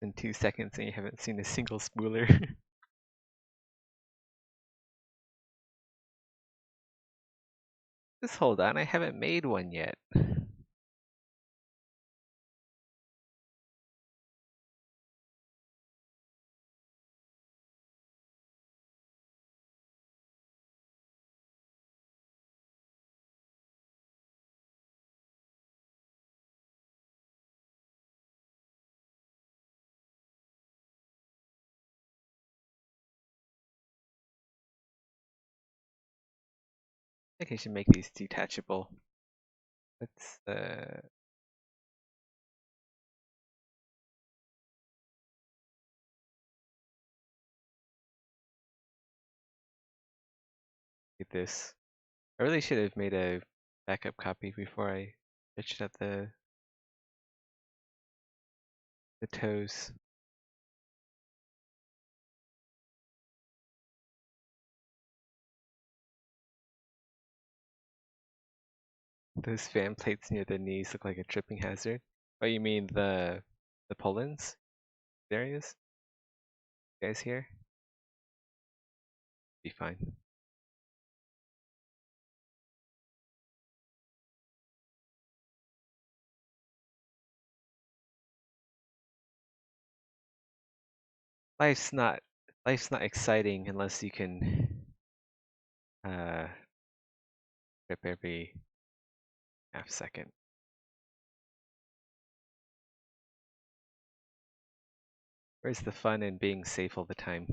been 2 seconds and you haven't seen a single spooler. Just hold on, I haven't made one yet. I think I should make these detachable. Let's get this. I really should have made a backup copy before I stretched out the toes. Those fan plates near the knees look like a tripping hazard. Oh, you mean the pull-ins? Areas? You guys here? Be fine. Life's not exciting unless you can trip every half second. Where's the fun in being safe all the time?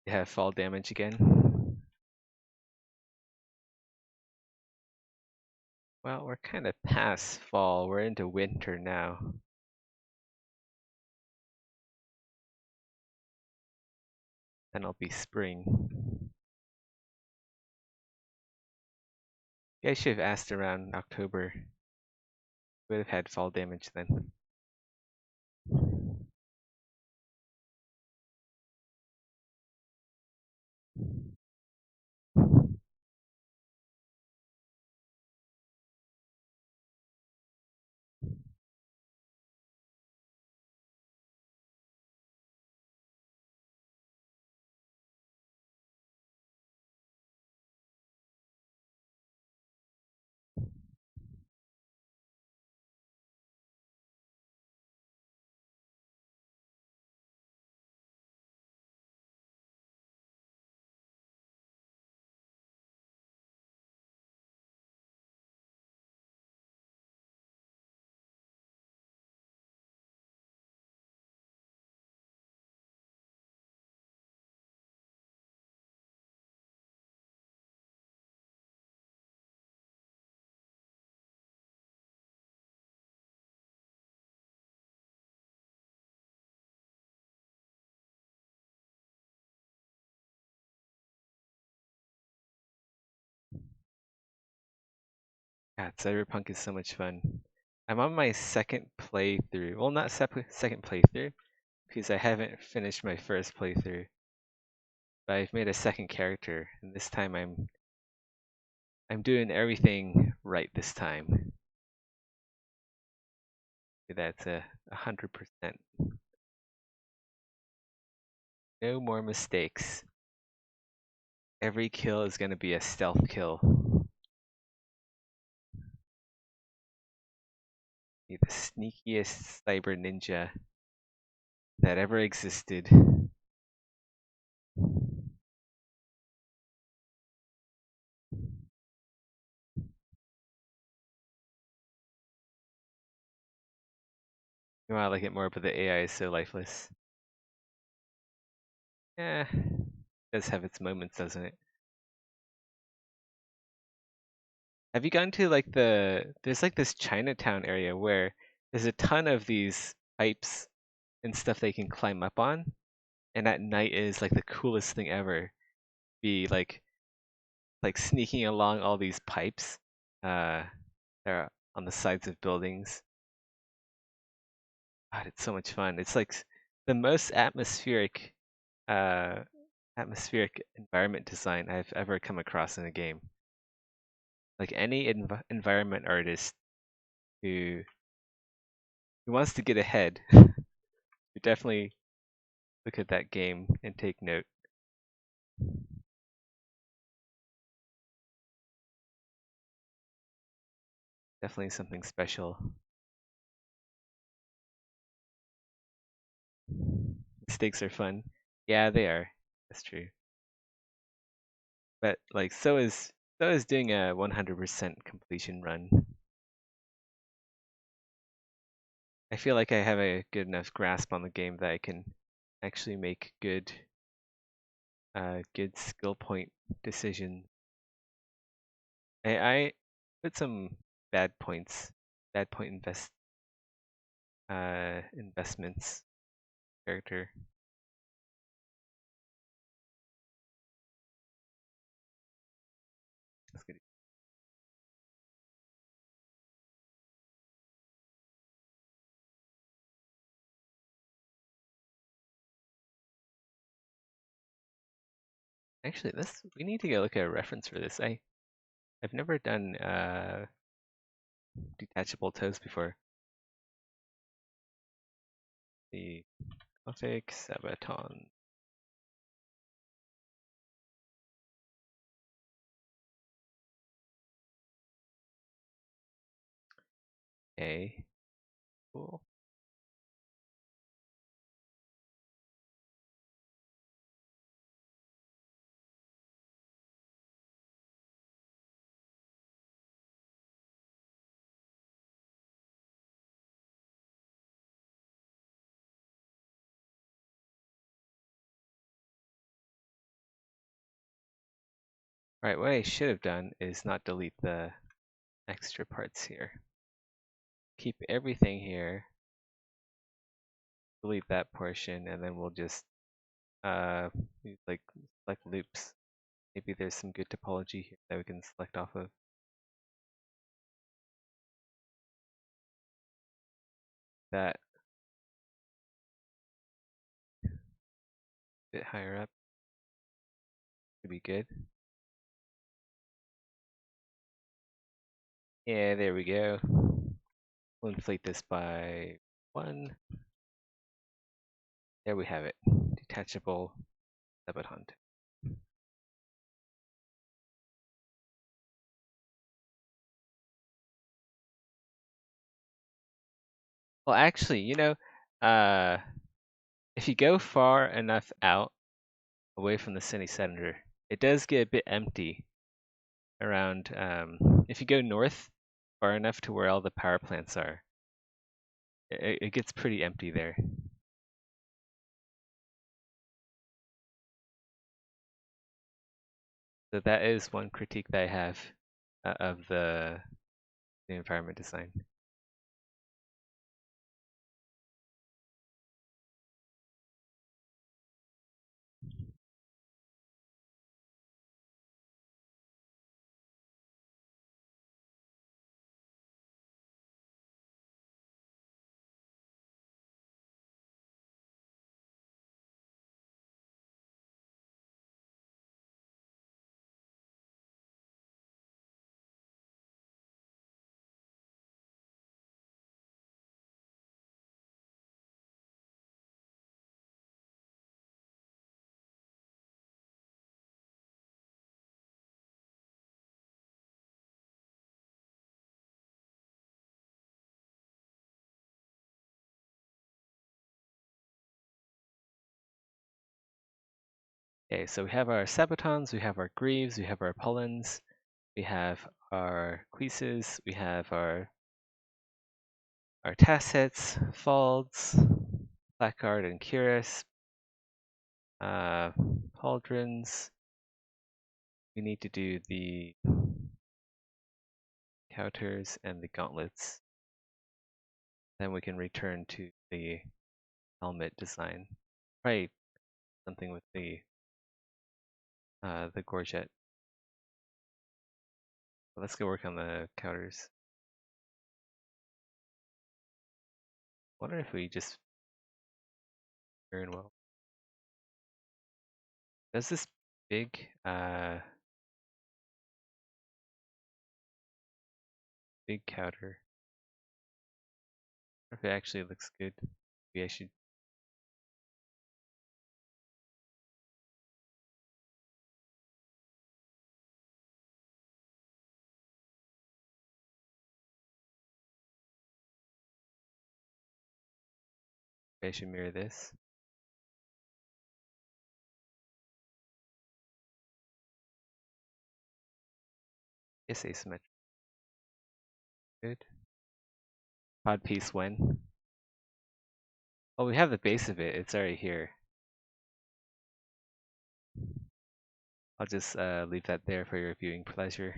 You have fall damage again? Well, we're kind of past fall. We're into winter now. Then it'll be spring. You guys should have asked around October. Would have had fall damage then. God, Cyberpunk is so much fun. I'm on my second playthrough. Well, not second playthrough, because I haven't finished my first playthrough. But I've made a second character, and this time I'm doing everything right this time. That's 100%. No more mistakes. Every kill is gonna be a stealth kill. Be the sneakiest cyber ninja that ever existed. Oh, I like it more, but the AI is so lifeless. Yeah, it does have its moments, doesn't it? Have you gone to like there's like this Chinatown area where there's a ton of these pipes and stuff they can climb up on, and at night is like the coolest thing ever. Be like sneaking along all these pipes, uh, that are on the sides of buildings. God, it's so much fun. It's like the most uh, atmospheric environment design I've ever come across in a game. Like any environment artist who wants to get ahead, you definitely look at that game and take note. Definitely something special. Stakes are fun. Yeah, they are. That's true. But like so is doing a 100% completion run. I feel like I have a good enough grasp on the game that I can actually make good skill point decisions. I put some bad points, bad point investments character. That's good. Actually, this we need to go look at a reference for this. I've never done detachable toes before. The Gothic Sabaton. Okay, cool. Right, what I should have done is not delete the extra parts here. Keep everything here, delete that portion, and then we'll just use like select loops. Maybe there's some good topology here that we can select off of. That a bit higher up should be good. Yeah, there we go. We'll inflate this by 1. There we have it. Detachable Sabaton. Well, actually, uh, if you go far enough out away from the city center, it does get a bit empty around. If you go north far enough to where all the power plants are, it gets pretty empty there. So that is one critique that I have of the environment design. Okay, so we have our Sabatons, we have our Greaves, we have our Pollens, we have our Quises, we have our our tassets, folds, placard and cuirass, pauldrons. We need to do the counters and the gauntlets. Then we can return to the helmet design. Probably something with the gorget. But let's go work on the counters. Wonder if we just turn well. Does this big big counter? Or if it actually looks good. Maybe I should mirror this. It's asymmetric. Good. Pod piece when? Oh, we have the base of it. It's already here. I'll just leave that there for your viewing pleasure.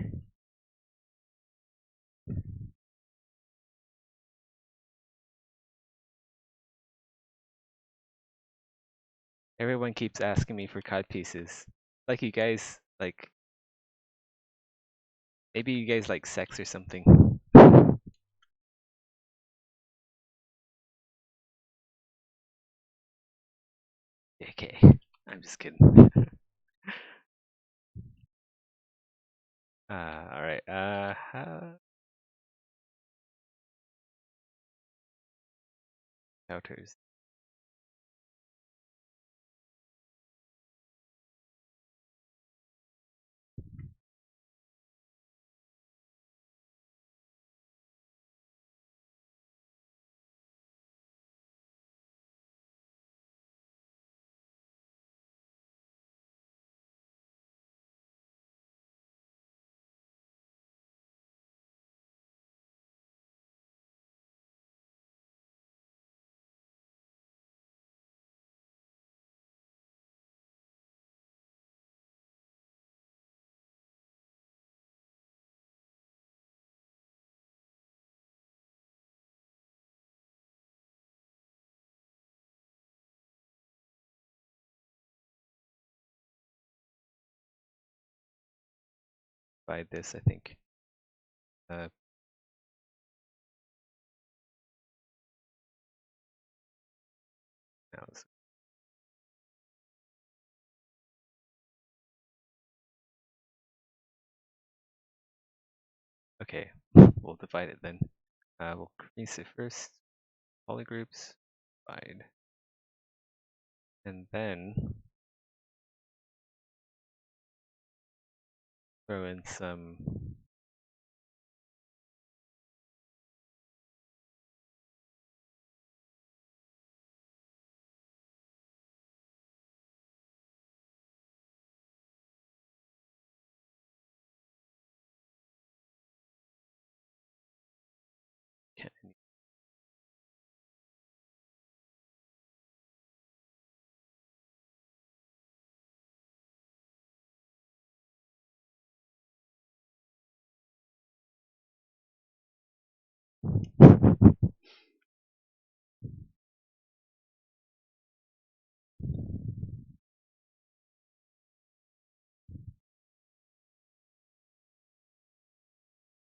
Everyone keeps asking me for cod pieces. Like you guys, like, maybe you guys like sex or something. Okay, I'm just kidding. Alright, counters. By this, I think. No, okay, we'll divide it then. We'll crease it first. Polygroups, divide. And then throw in some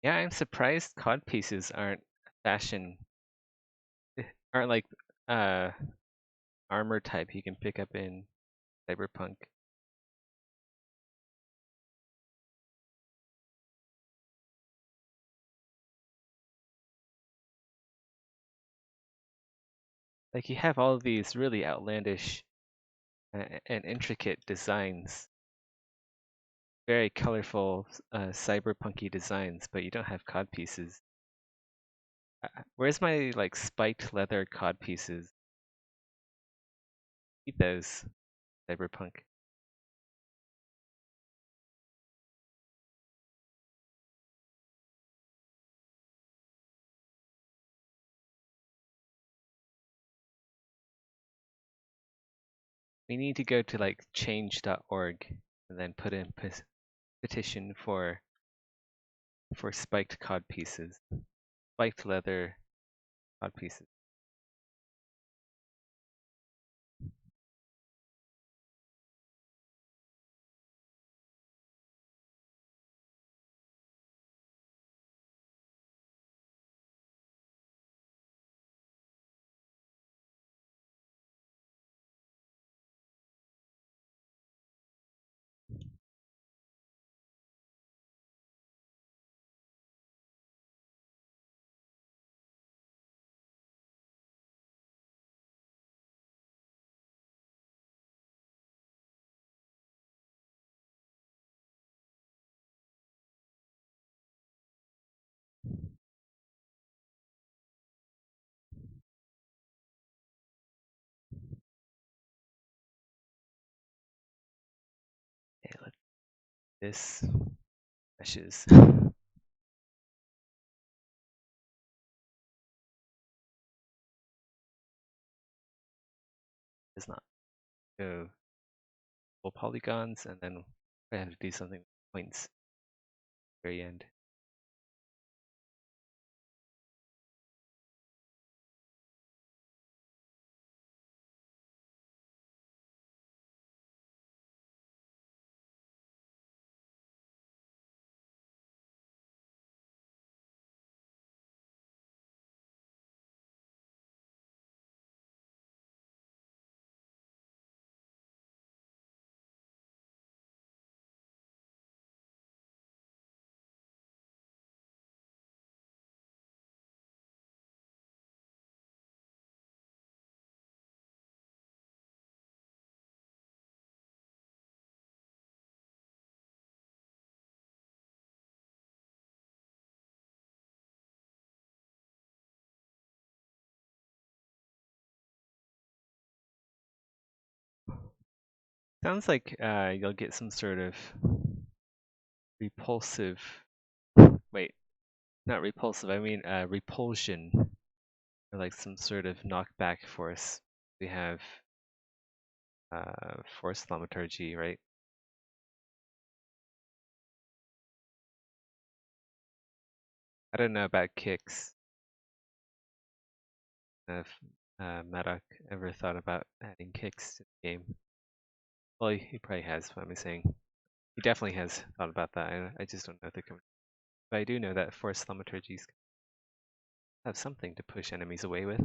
yeah, I'm surprised cod pieces aren't fashion, aren't like uh armor type you can pick up in Cyberpunk. Like you have all of these really outlandish and intricate designs, very colorful cyberpunky designs, but you don't have cod pieces. Where's my like spiked leather cod pieces? Need those, Cyberpunk. We need to go to like change.org and then put in petition for spiked cod pieces, spiked leather cod pieces. Okay, let this meshes. Does not go full polygons, and then I have to do something with points at the very end. Sounds like you'll get some sort of repulsive. Wait, not repulsive. I mean repulsion, or like some sort of knockback force. We have force thaumaturgy, right? I don't know about kicks. If Madoc ever thought about adding kicks to the game. Well, he probably has, what am I saying? He definitely has thought about that. I just don't know if they're coming. But I do know that force thaumaturgies have something to push enemies away with.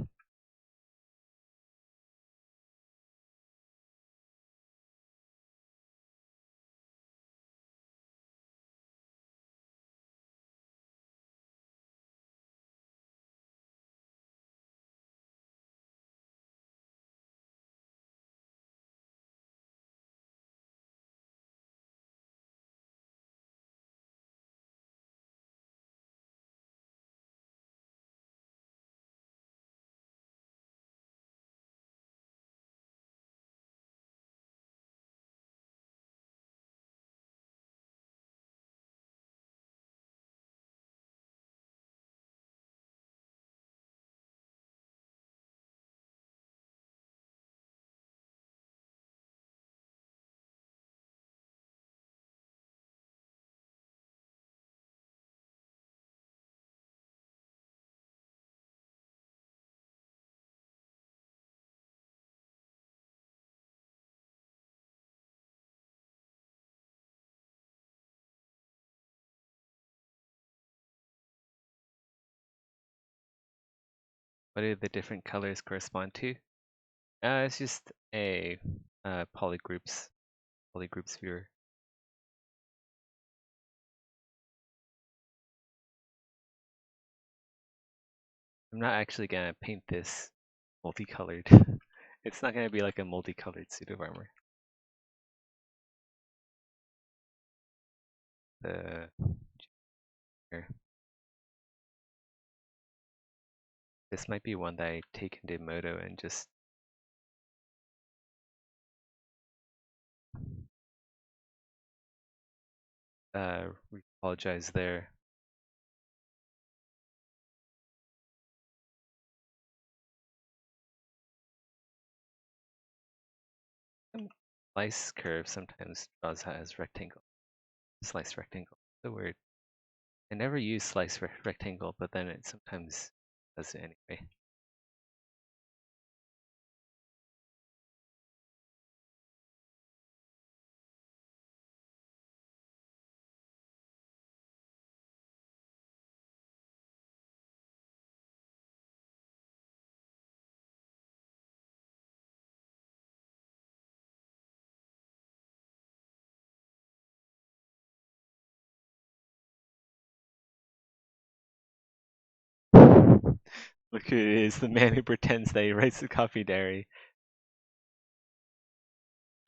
What do the different colors correspond to? It's just a polygroups viewer. I'm not actually gonna paint this multicolored. It's not gonna be like a multicolored suit of armor. The here. This might be one that I take into Moto and just apologize there. slice curve sometimes draws out as rectangle. Slice rectangle. The word. I never use slice rectangle, but then it sometimes does it anyway. Look who it is, the man who pretends that he writes the coffee diary.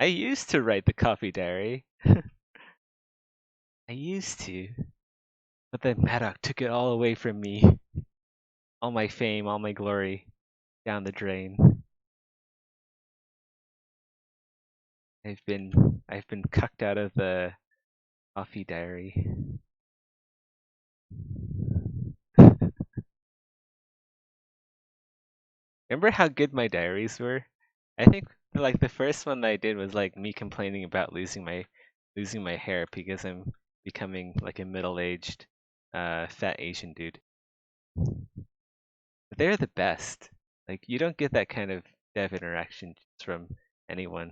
I used to write the coffee diary. I used to. But then Maddox took it all away from me. All my fame, all my glory, down the drain. I've been cucked out of the coffee diary. Remember how good my diaries were? I think like the first one that I did was like me complaining about losing my hair because I'm becoming like a middle-aged fat Asian dude. They're the best. Like you don't get that kind of dev interaction just from anyone.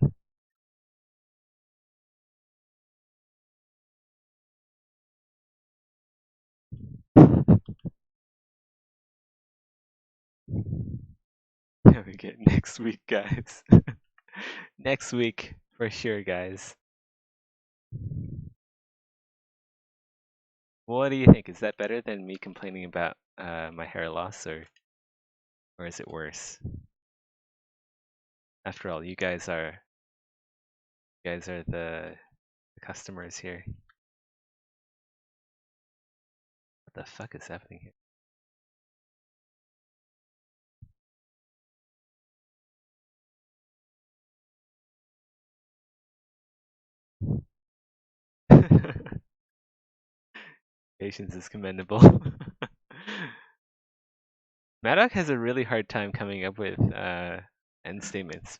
We get next week, guys. Next week for sure, guys. What do you think? Is that better than me complaining about my hair loss, or is it worse? After all, you guys are the customers here. What the fuck is happening here? Patience is commendable. Maddox has a really hard time coming up with end statements.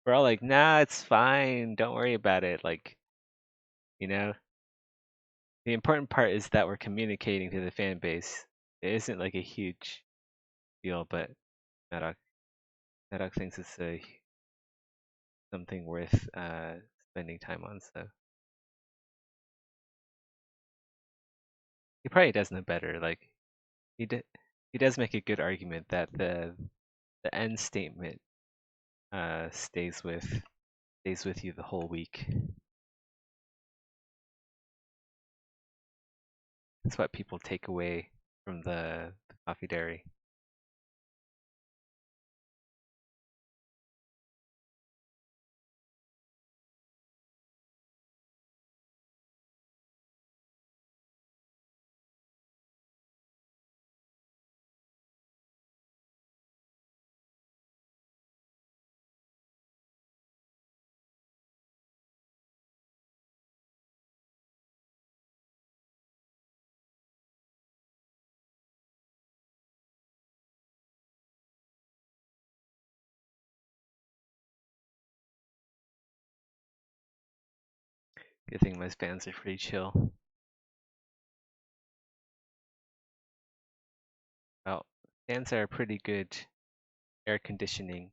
We're all like, nah, it's fine. Don't worry about it. Like, you know, the important part is that we're communicating to the fan base. It isn't like a huge deal, but Maddox, Maddox thinks it's something worth spending time on. So he probably does know better. Like he does make a good argument that the end statement stays with you the whole week. That's what people take away from the coffee dairy. Good thing my fans are pretty chill. Well, fans are a pretty good air conditioning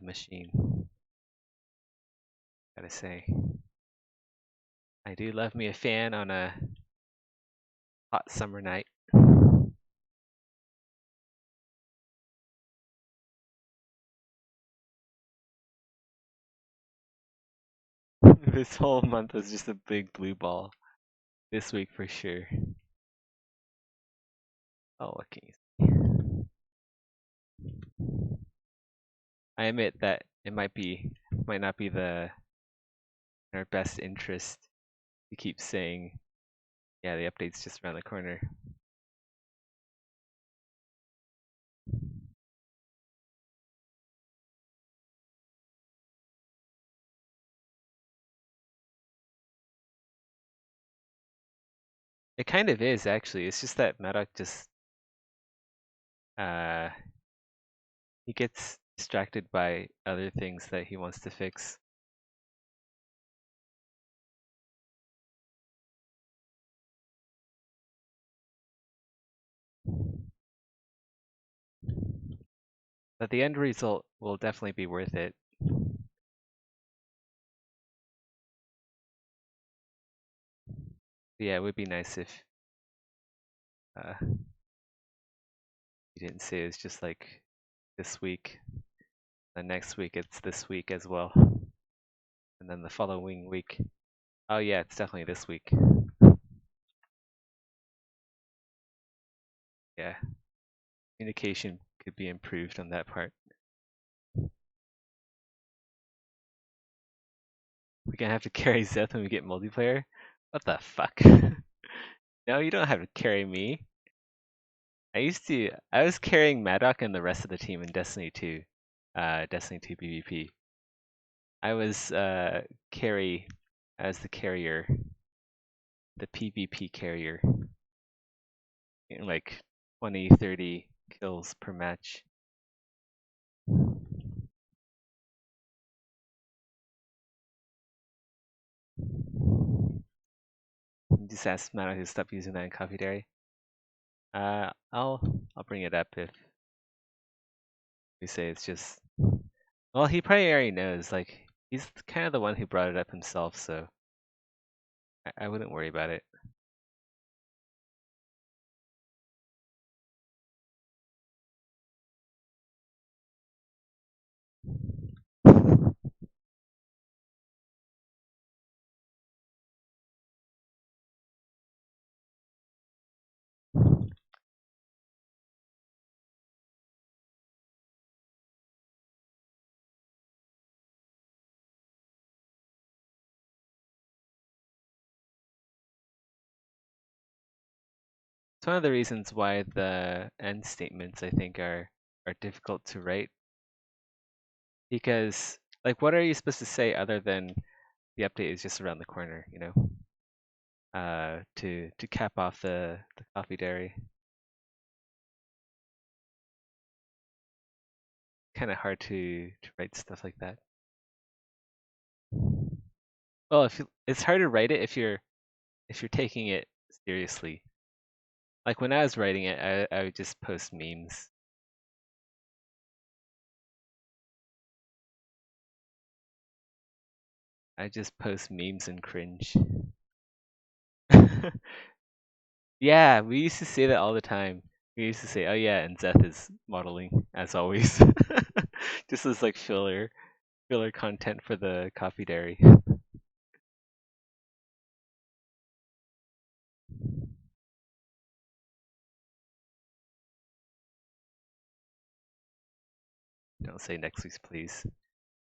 machine, gotta say. I do love me a fan on a hot summer night. This whole month was just a big blue ball. This week for sure. Oh, what can you see? I admit that it might not be in our best interest to keep saying, yeah, the update's just around the corner. It kind of is actually. It's just that Maddox just uh he gets distracted by other things that he wants to fix. But the end result will definitely be worth it. Yeah, it would be nice if you didn't say it's just like this week, and next week it's this week as well, and then the following week. Oh yeah, it's definitely this week. Yeah, communication could be improved on that part. We're gonna have to carry Zeth when we get multiplayer? What the fuck? No, you don't have to carry me. I was carrying Maddock and the rest of the team in Destiny 2. Destiny 2 PvP. I was carry as the carrier, the PvP carrier. Like 20, 30 kills per match. Just ask Maddock to stop using that in Coffee Dairy. I'll bring it up if we say it's just. Well, he probably already knows. Like he's kind of the one who brought it up himself, so I wouldn't worry about it. It's one of the reasons why the end statements I think are difficult to write because like what are you supposed to say other than the update is just around the corner, you know? To cap off the coffee dairy. Kind of hard to write stuff like that. Well, it's hard to write it if you're taking it seriously. Like when I was writing it, I would just post memes. I just post memes and cringe. Yeah, we used to say that all the time. We used to say, "Oh yeah," and Zeth is modeling as always, just as like filler content for the coffee dairy. Don't say next week's please.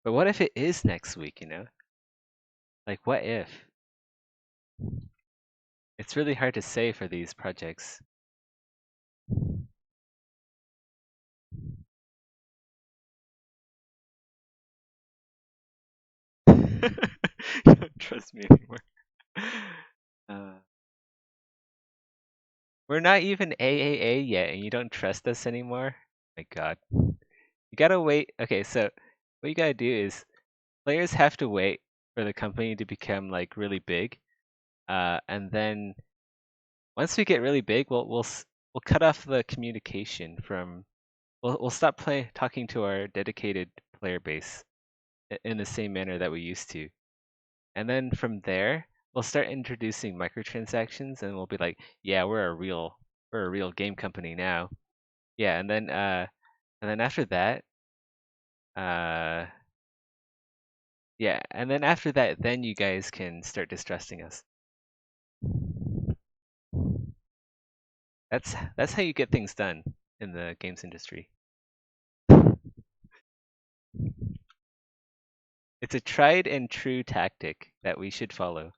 But what if it is next week? You know, like what if? It's really hard to say for these projects. You don't trust me anymore. Uh, we're not even AAA yet, and you don't trust us anymore? My God. You gotta wait. Okay, so what you gotta do is players have to wait for the company to become like really big, and then once we get really big, we'll cut off the communication from. We'll stop talking to our dedicated player base in the same manner that we used to. And then from there, we'll start introducing microtransactions and we'll be like, yeah, we're a real game company now. Yeah, and then after that, uh yeah, and then after that, then you guys can start distrusting us. That's how you get things done in the games industry. It's a tried and true tactic that we should follow.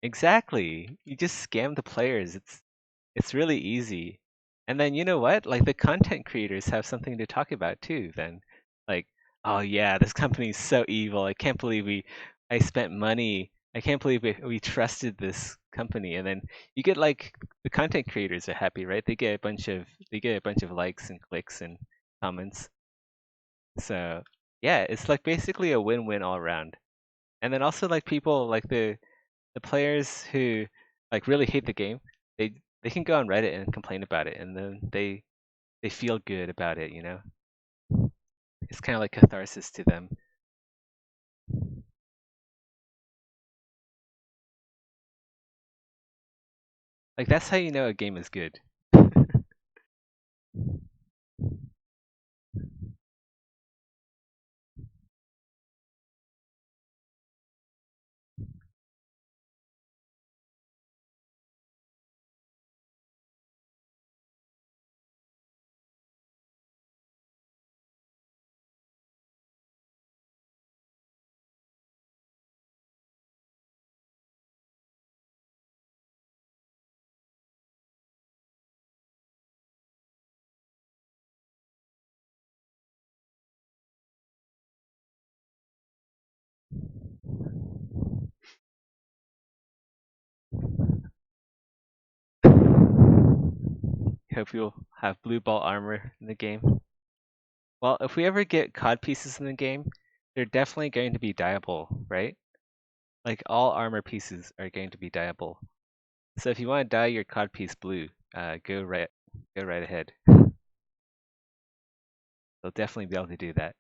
Exactly. You just scam the players. It's really easy. And then you know what? Like the content creators have something to talk about too then. Like, oh yeah, this company's so evil. I spent money. I can't believe we trusted this company. And then you get like the content creators are happy, right? They get a bunch of likes and clicks and comments. So yeah, it's like basically a win-win all around. And then also like people like the players who like really hate the game, they can go on Reddit and complain about it, and then they feel good about it, you know? It's kind of like catharsis to them. Like that's how you know a game is good. Hope you'll have blue ball armor in the game. Well, if we ever get COD pieces in the game, they're definitely going to be dyeable, right? Like all armor pieces are going to be dyeable. So if you want to dye your COD piece blue, go right ahead. They'll definitely be able to do that.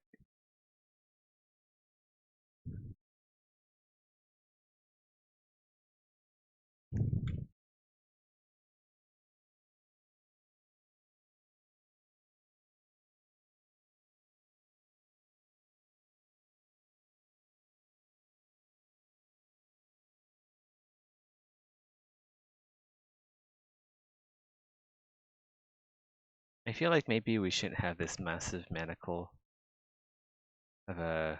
I feel like maybe we shouldn't have this massive manacle of a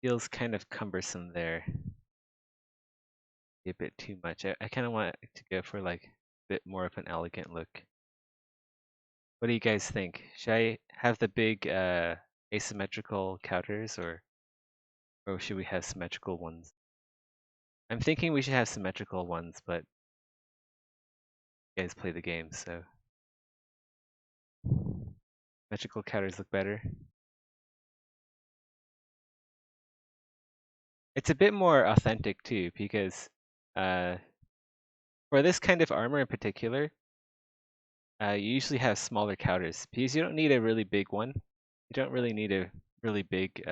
feels kind of cumbersome there. A bit too much. I kind of want it to go for like a bit more of an elegant look. What do you guys think? Should I have the big asymmetrical counters or should we have symmetrical ones? I'm thinking we should have symmetrical ones, but you guys play the game, so symmetrical counters look better. It's a bit more authentic too, because uh, for this kind of armor in particular, you usually have smaller counters because you don't need a really big one. You don't really need a really big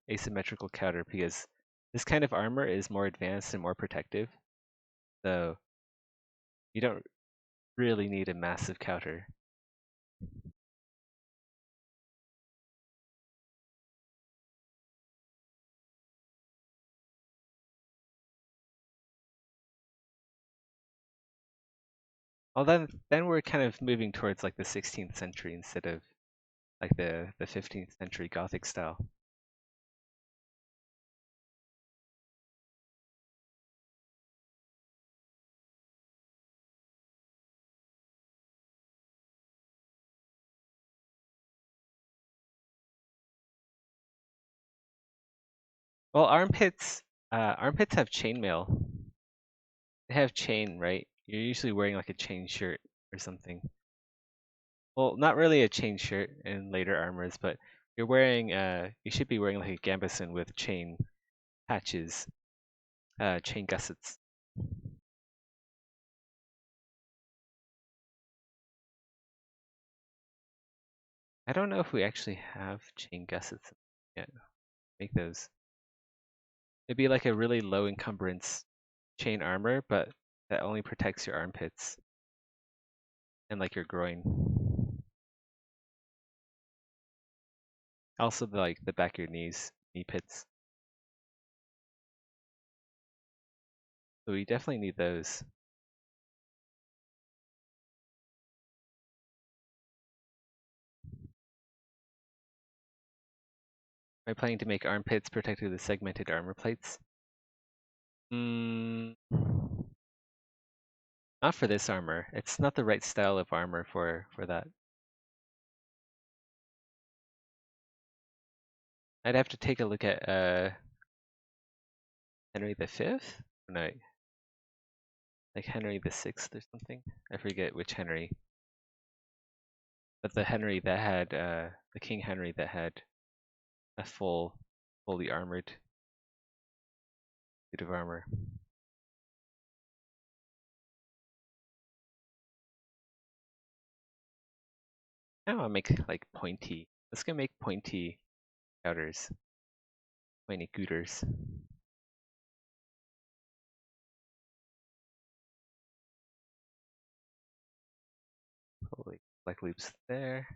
asymmetrical counter because this kind of armor is more advanced and more protective. So you don't really need a massive counter. Well, then we're kind of moving towards like the 16th century instead of like the 15th century Gothic style. Well, armpits have chainmail. They have chain, right? You're usually wearing like a chain shirt or something. Well, not really a chain shirt in later armors, but you should be wearing like a gambeson with chain patches, chain gussets. I don't know if we actually have chain gussets yet. Make those. It'd be like a really low encumbrance chain armor, but that only protects your armpits and like your groin. Also like the back of your knee pits. So we definitely need those. Am I planning to make armpits protected with segmented armor plates? Mm, not for this armor. It's not the right style of armor for that. I'd have to take a look at Henry V? No, like Henry VI or something. I forget which Henry. But the Henry that had the King Henry that had a fully armored. Bit of armor. Now I'll make like pointy. Let's go make pointy powders. Pointy gooters. Probably like loops there.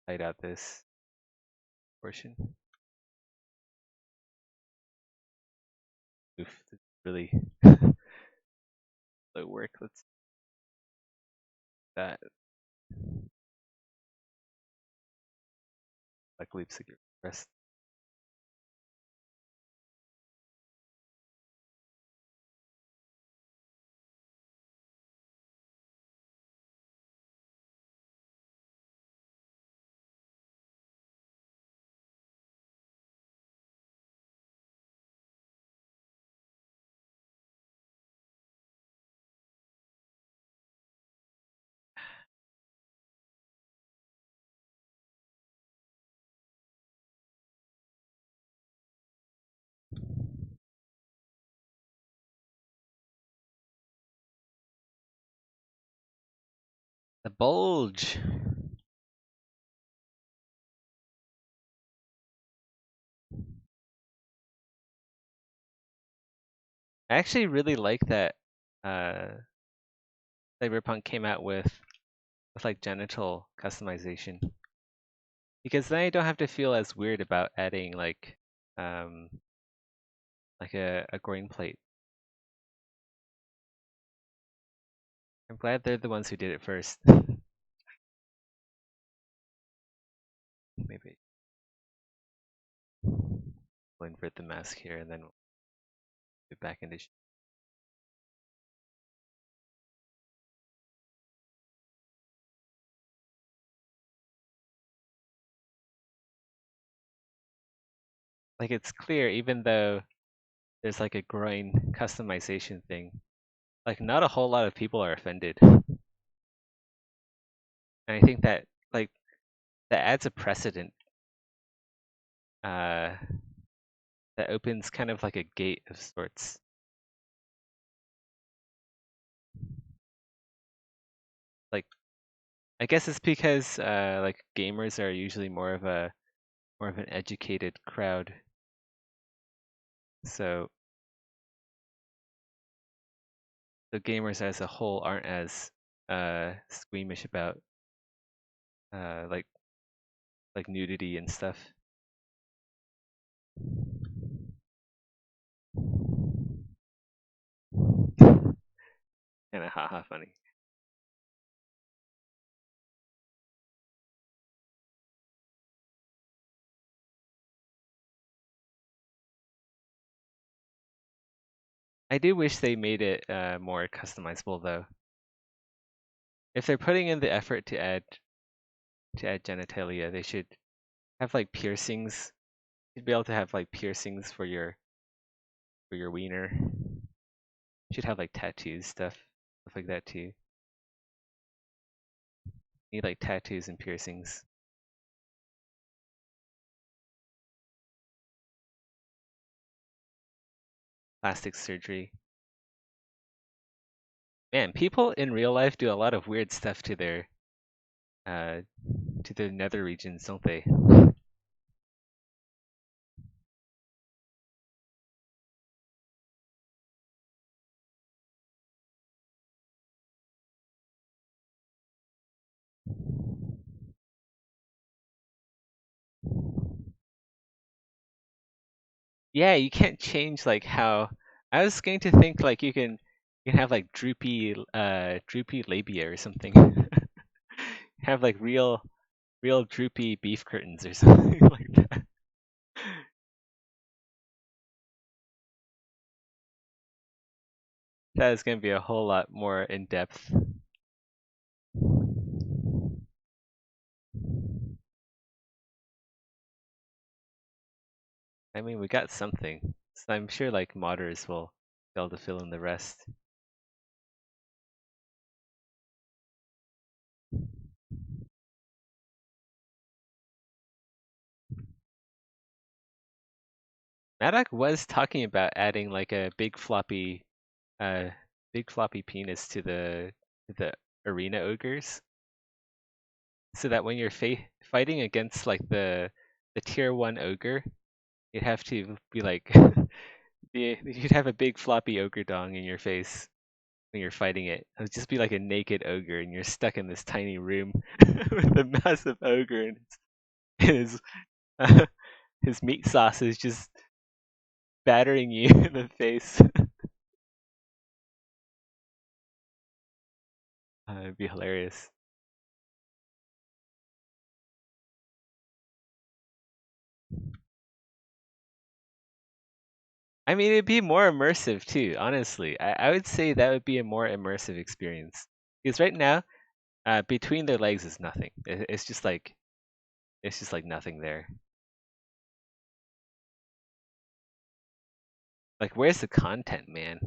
Light out this portion. Oof, this is really slow work. Let's do that. Like loops again. Rest. The bulge. I actually really like that Cyberpunk came out with like genital customization, because then I don't have to feel as weird about adding like a groin plate. I'm glad they're the ones who did it first. Maybe we'll invert the mask here and then we'll get back into. Like it's clear, even though there's like a groin customization thing, like not a whole lot of people are offended. And I think that like that adds a precedent uh, that opens kind of like a gate of sorts. Like I guess it's because like gamers are usually more of an educated crowd. So the gamers as a whole aren't as squeamish about uh, like like nudity and stuff. Kinda haha funny. I do wish they made it more customizable though. If they're putting in the effort to add genitalia, they should have like piercings. You'd be able to have like piercings for your wiener. You should have like tattoos stuff like that too. Need like tattoos and piercings. Plastic surgery. Man, people in real life do a lot of weird stuff uh to their nether regions, don't they? Yeah, you can't change like how I was going to think like you can have like droopy labia or something. Have like real droopy beef curtains or something like that. That is going to be a whole lot more in depth. I mean, we got something. So I'm sure like modders will be able to fill in the rest. Maddock was talking about adding like a uh, big floppy penis to the arena ogres, so that when you're fighting against like the tier 1 ogre, you'd have to be like you'd have a big floppy ogre dong in your face when you're fighting it. It would just be like a naked ogre, and you're stuck in this tiny room with a massive ogre, and his his meat sauce is just battering you in the face. It'd be hilarious. I mean, it'd be more immersive too, honestly. I would say that would be a more immersive experience. Because right now, between their legs is nothing. It's just like nothing there. Like, where's the content, man?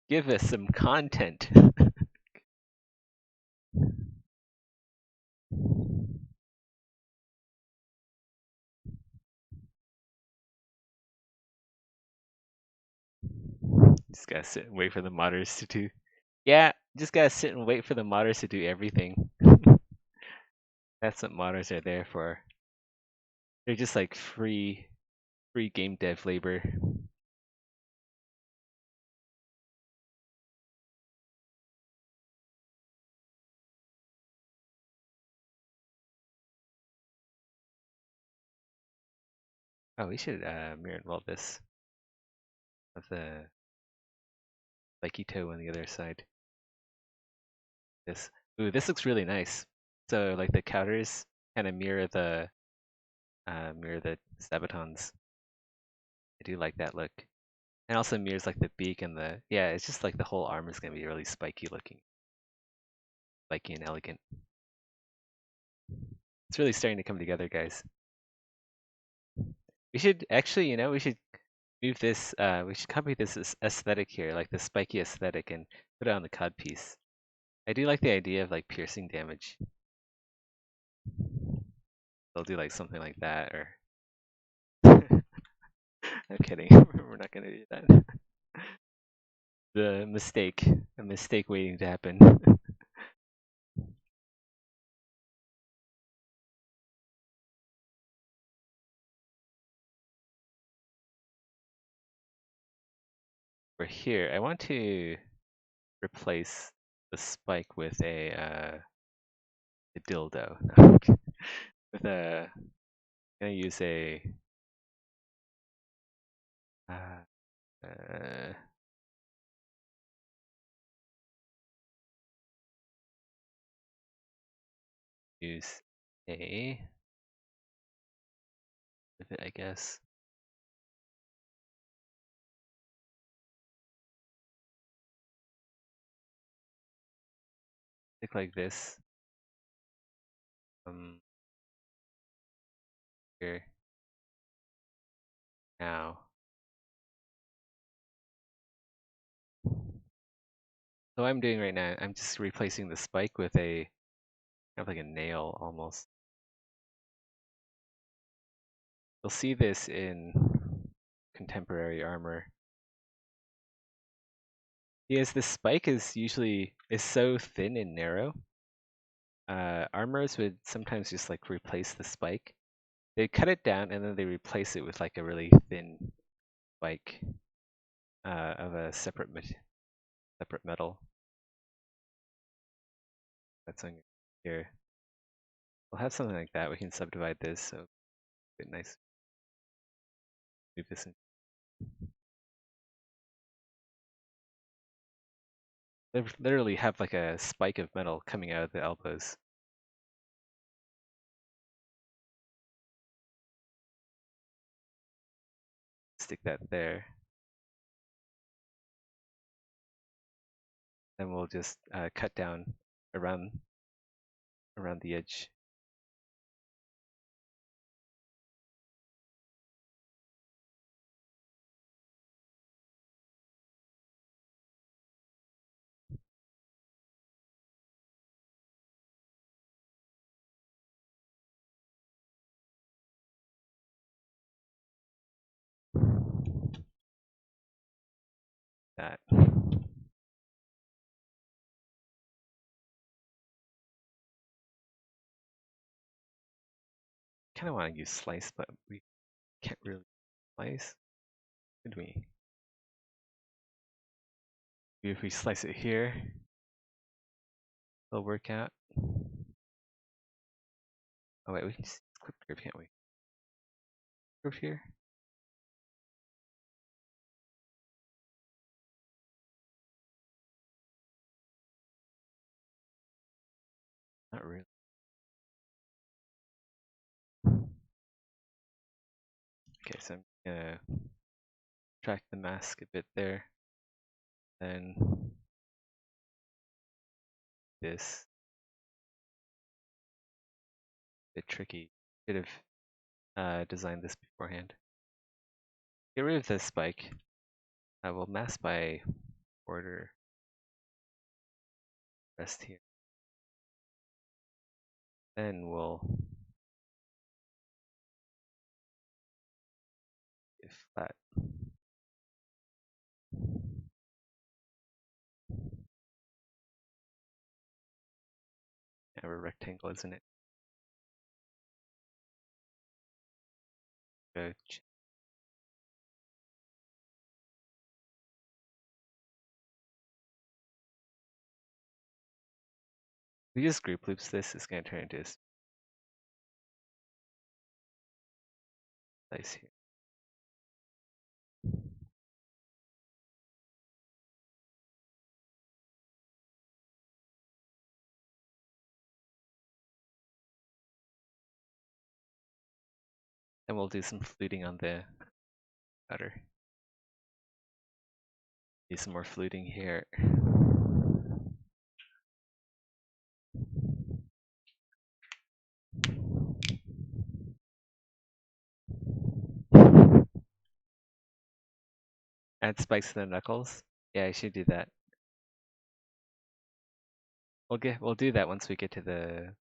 Give us some content. Just gotta sit and wait for the modders to do. Yeah, just gotta sit and wait for the modders to do everything. That's what modders are there for. They're just like free game dev labor. Oh, we should mirror involve this of the spiky toe on the other side. This. Ooh, this looks really nice. So like the counters kind of mirror the sabatons. I do like that look. And also mirrors like the beak and the yeah, it's just like the whole arm is gonna be really spiky looking. Spiky and elegant. It's really starting to come together, guys. We should actually, we should move this we should copy this aesthetic here, like the spiky aesthetic, and put it on the cod piece. I do like the idea of like piercing damage. They'll do like something like that, or I'm kidding. We're not gonna do that. A mistake waiting to happen. For here, I want to replace the spike with a dildo. With a, I'm gonna use a uh, uh, use a with it, I guess. Stick like this. Here now. So what I'm doing right now, I'm just replacing the spike with a kind of like a nail almost. You'll see this in contemporary armor. Yes, the spike is so thin and narrow. Armors would sometimes just like replace the spike. They cut it down and then they replace it with like a really thin spike of a separate metal. That's on here. We'll have something like that. We can subdivide this so it's nice. Move this in. They literally have like a spike of metal coming out of the elbows. Stick that there. Then we'll just cut down around the edge. that. Kind of want to use slice, but we can't really slice. Could we? Maybe if we slice it here, it'll work out. Oh wait, we can just clip curve, can't we? Curve here? Not really. Okay, so I'm gonna track the mask a bit there. Then this. A bit tricky. Should have designed this beforehand. Get rid of this spike. I will mask by order. Rest here. Then we'll get flat. Yeah, we're rectangle, isn't it? Go. We just group loops this, it's gonna turn into a slice here. Then we'll do some fluting on the cutter. Do some more fluting here. Add spikes to the knuckles. Yeah, I should do that. We'll do that once we get to the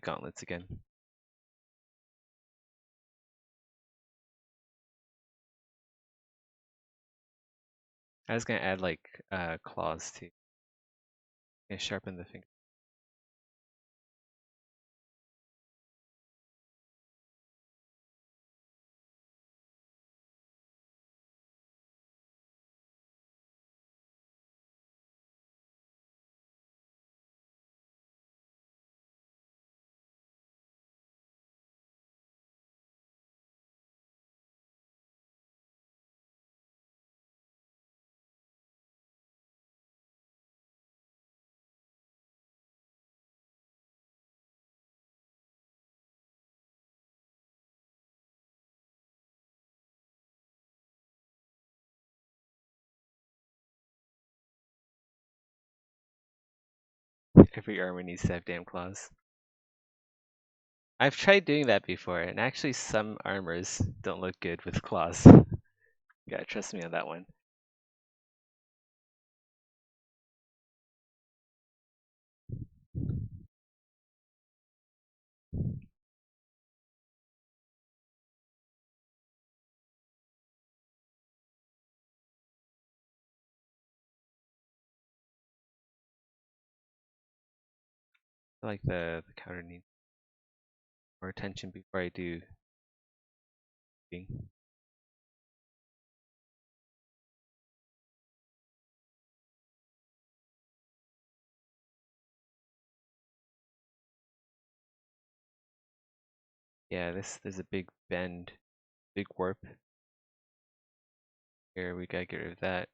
gauntlets again. I was gonna add like claws too. And sharpen the finger. Every armor needs to have damn claws. I've tried doing that before, and actually some armors don't look good with claws. You gotta trust me on that one. I like the counter needs more attention before I do. Yeah, there's a big bend, big warp. Here we gotta get rid of that.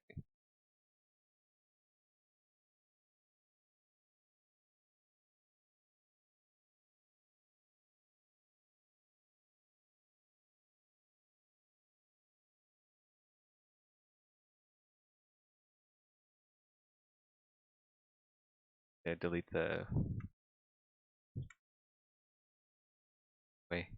Yeah, delete the way.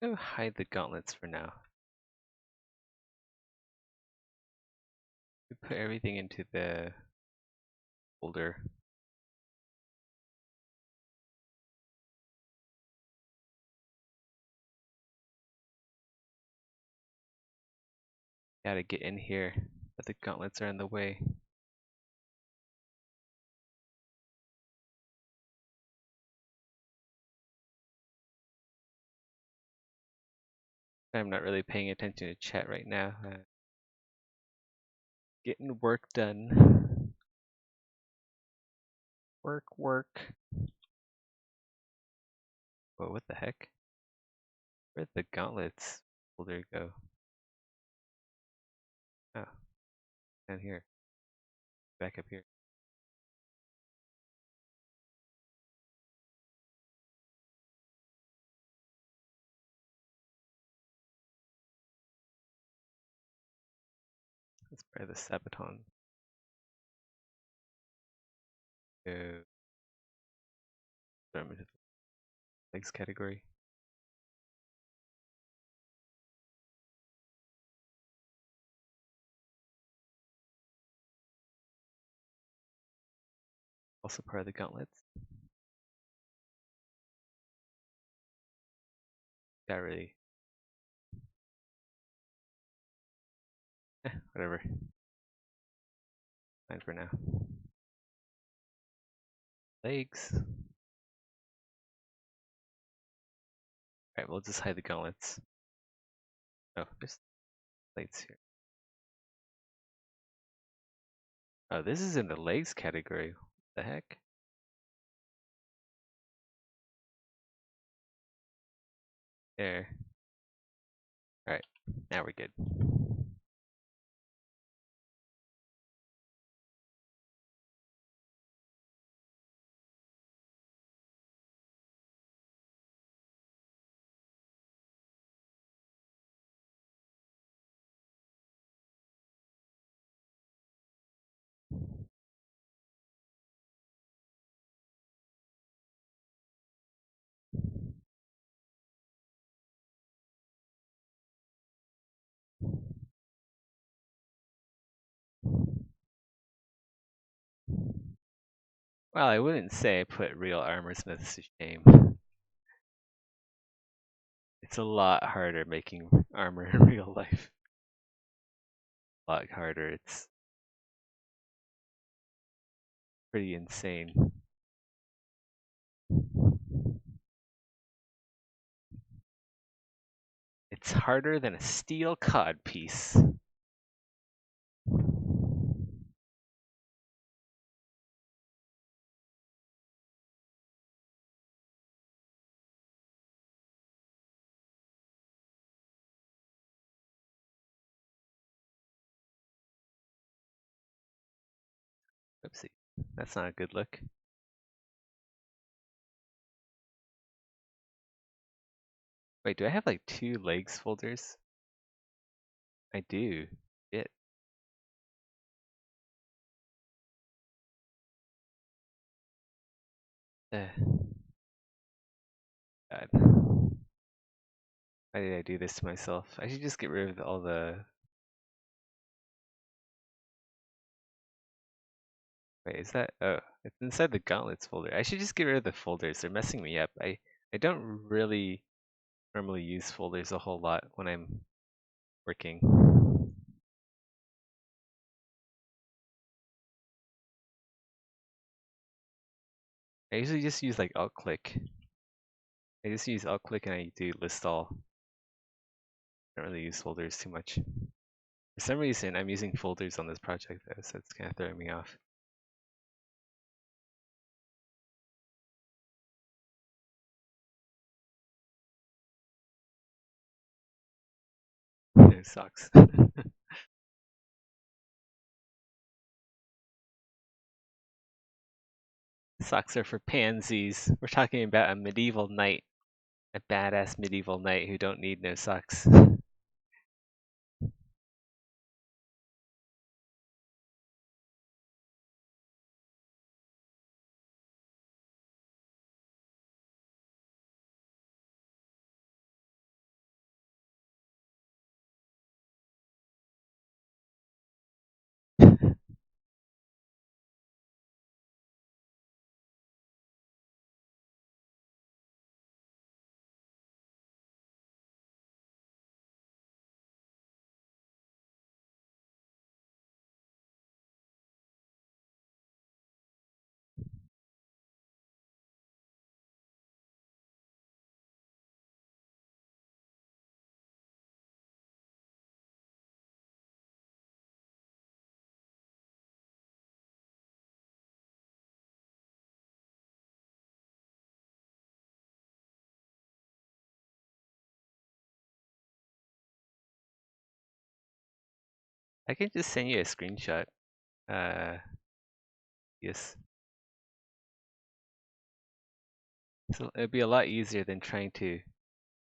I'm gonna hide the gauntlets for now. We put everything into the folder. Gotta get in here, but the gauntlets are in the way. I'm not really paying attention to chat right now. Getting work done. Work, work. Whoa, what the heck? Where'd the gauntlets folder go? Oh, down here. Back up here. That's probably the sabaton. Go. Throw them into the legs category. Also part of the gauntlets. Got really. Whatever. Fine for now. Legs. Alright, we'll just hide the gauntlets. Oh, there's plates here. Oh, this is in the legs category. What the heck? There. Alright, now we're good. Well, I wouldn't say I put real armor smiths to shame. It's a lot harder making armor in real life. A lot harder. It's pretty insane. It's harder than a steel cod piece. Oopsie. That's not a good look. Wait, do I have like 2 legs folders? I do. It. God. Why did I do this to myself? I should just get rid of all the... Wait, is that... Oh, it's inside the gauntlets folder. I should just get rid of the folders. They're messing me up. I don't really normally use folders a whole lot when I'm working. I usually just use like alt click. I just use alt click and I do list all. I don't really use folders too much. For some reason, I'm using folders on this project though, so it's kind of throwing me off. No socks. Socks are for pansies. We're talking about a medieval knight. A badass medieval knight who don't need no socks. I can just send you a screenshot. Yes. So it'd be a lot easier than trying to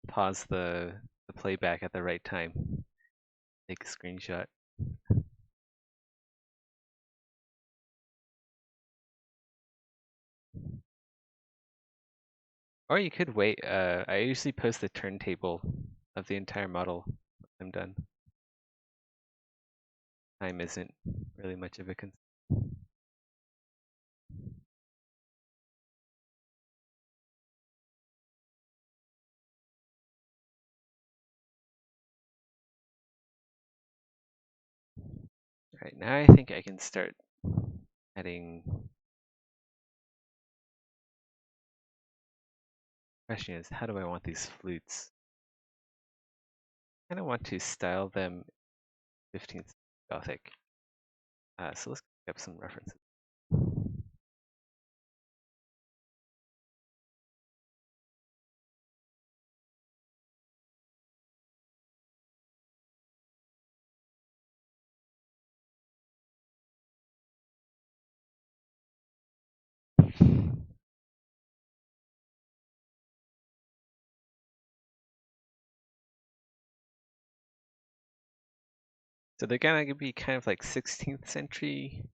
pause the playback at the right time. Take a screenshot. Or you could wait. I usually post the turntable of the entire model when I'm done. Time isn't really much of a concern. Alright, now I think I can start adding. Question is, how do I want these flutes? I kind of want to style them 15th Gothic. So let's look up some references. So they're gonna be kind of like 16th century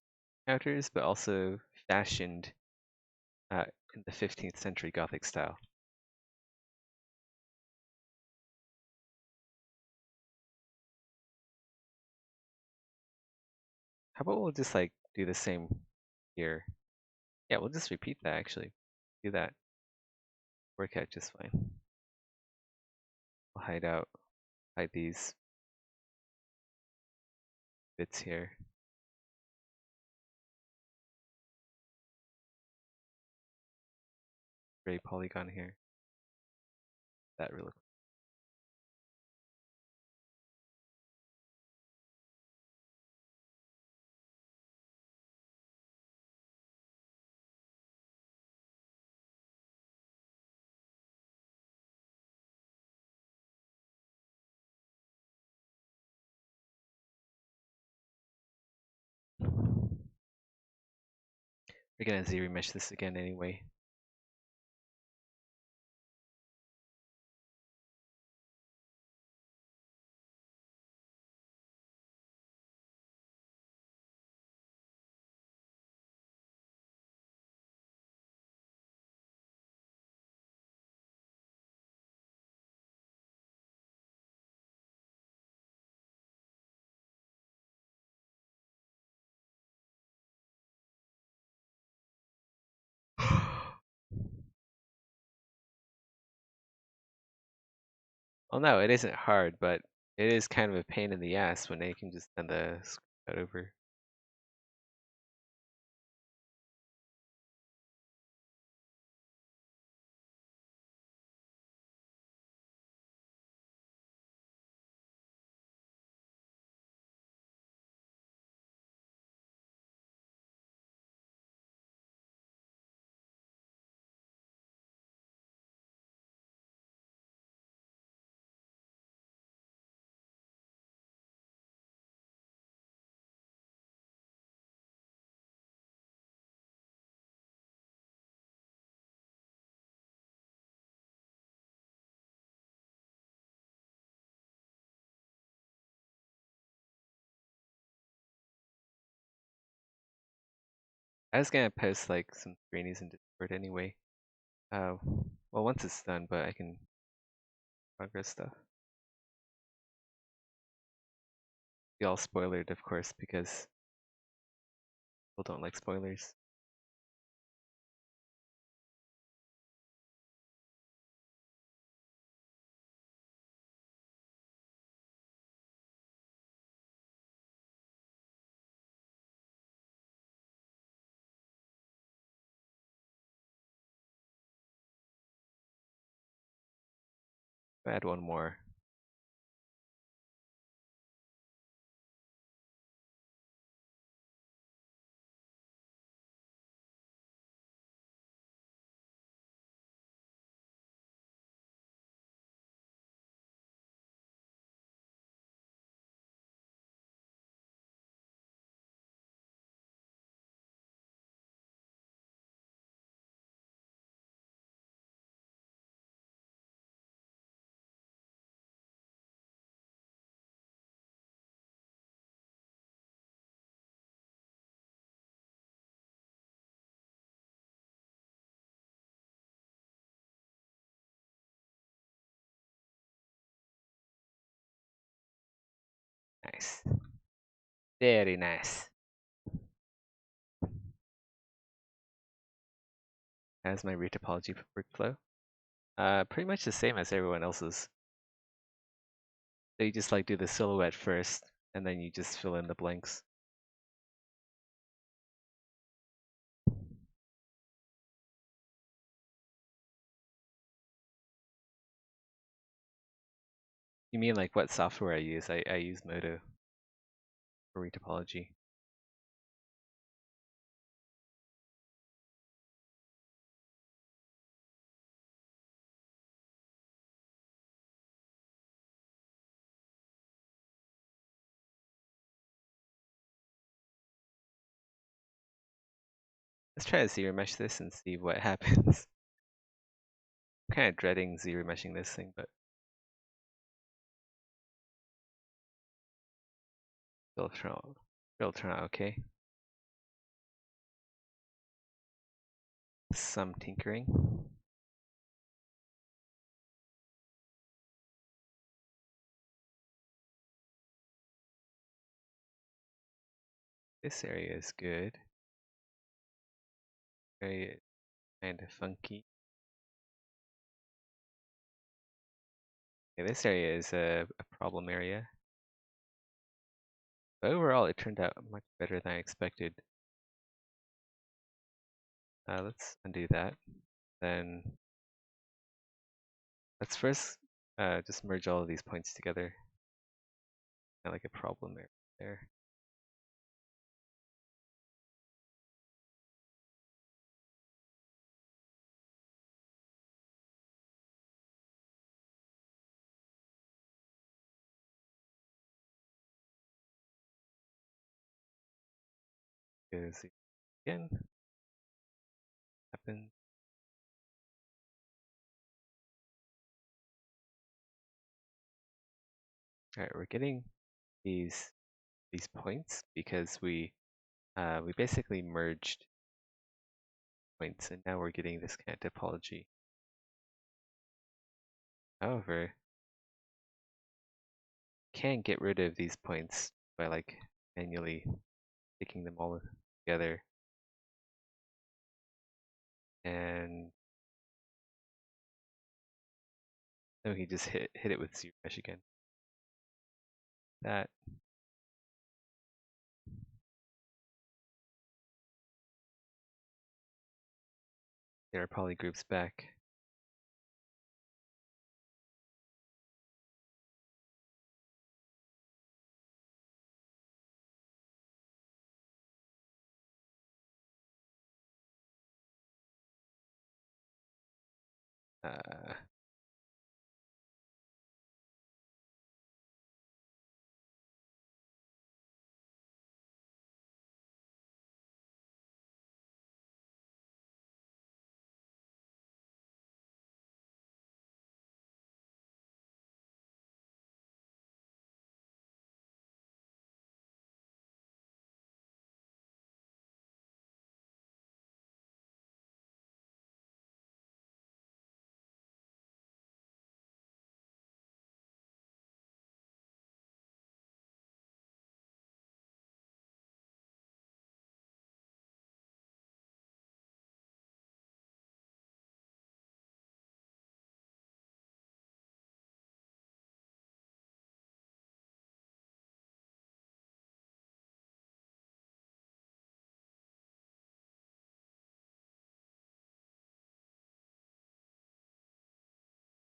counters, but also fashioned in the 15th century Gothic style. How about we'll just like do the same here? Yeah, we'll just repeat that actually. Do that. Work out just fine. We'll hide these bits here. Gray polygon here. That really. We're gonna z-remesh this again anyway. Well, no, it isn't hard, but it is kind of a pain in the ass when they can just send the screenshot over. I was gonna post like some screenies in Discord anyway. Well, once it's done, but I can progress stuff. Be all spoilered, of course, because people don't like spoilers. I'll add one more. nice. Very nice. How's my retopology workflow? Pretty much the same as everyone else's. So you just like do the silhouette first, and then you just fill in the blanks. You mean like what software I use? I use Modo for retopology. Let's try to zero mesh this and see what happens. I'm kind of dreading zero meshing this thing, but it'll turn out okay. Some tinkering. This area is good. Area is kind of funky. Yeah, this area is a problem area. But overall, it turned out much better than I expected. Let's undo that. Then let's first just merge all of these points together. Kind of like a problem area there. Goes again. Happens. All right, we're getting these points because we basically merged points, and now we're getting this kind of topology. However, can get rid of these points by like manually taking them all together, and then we can just hit it with zero mesh again. That there are polygroups back. Uh,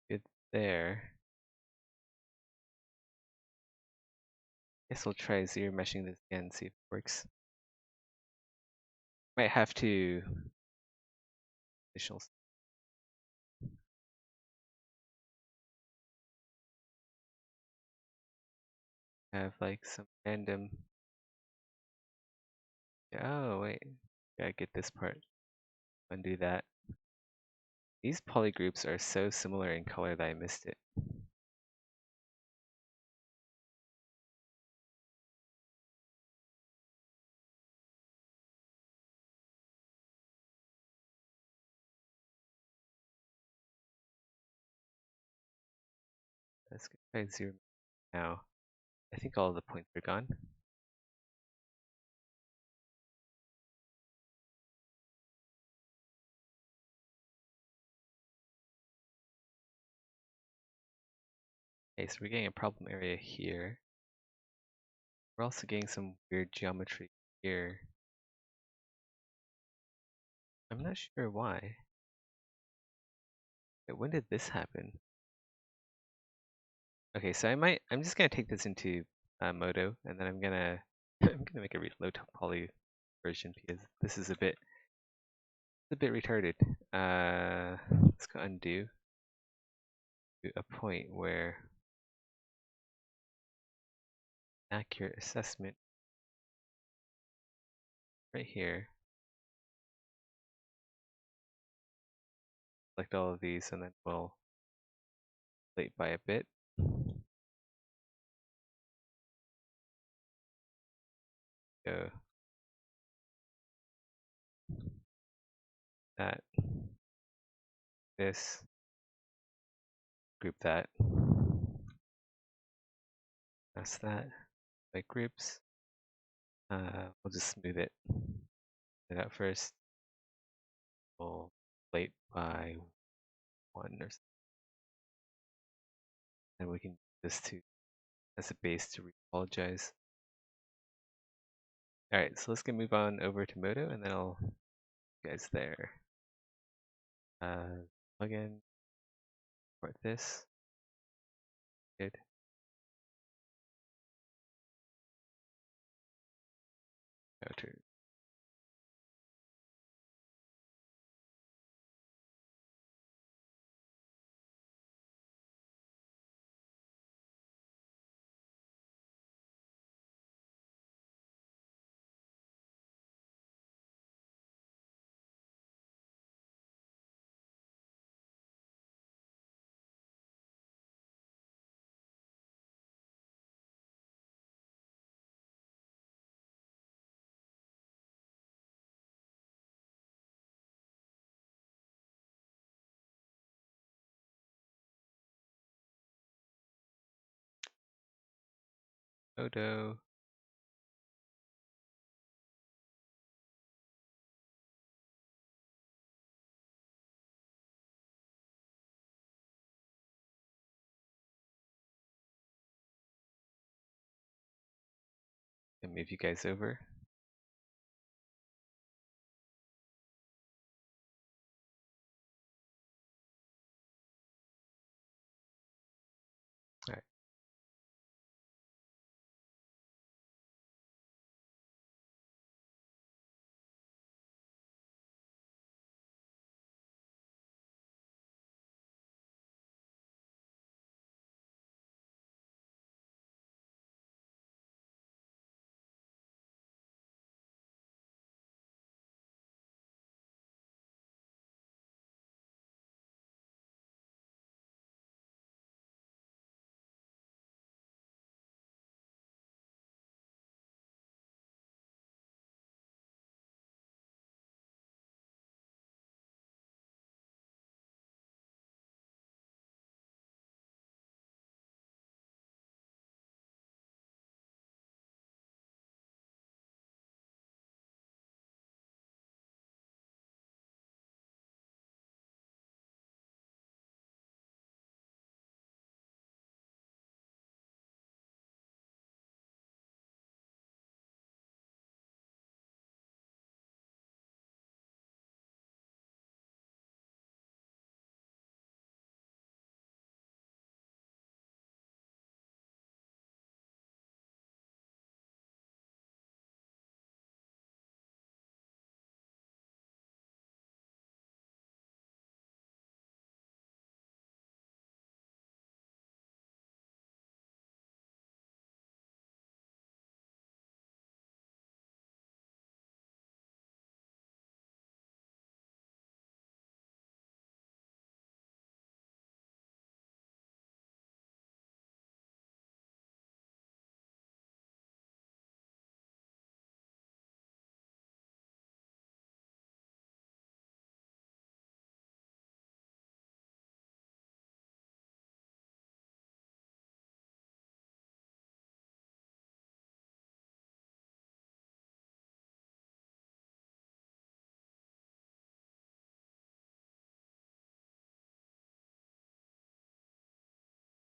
good there. Guess we'll try zero meshing this again, see if it works. Might have to additional have like some random. Oh wait, gotta get this part. Undo that. These polygroups are so similar in color that I missed it. Let's try zero now. I think all the points are gone. Okay, so we're getting a problem area here. We're also getting some weird geometry here. I'm not sure why. Wait, when did this happen? Okay, so I'm just gonna take this into Modo, and then I'm gonna I'm gonna make a low poly version because this is a bit retarded. Let's go undo to a point where accurate assessment right here. Select all of these, and then we'll inflate by a bit. Go that, this, group that, that's that, by groups. We'll just smooth it out first. We'll inflate by 1 or something. And we can use this to as a base to re-apologize. Alright, so let's move on over to Modo, and then I'll you guys there. Plugin, import this. Good. Router. Modo. And move you guys over. Alright.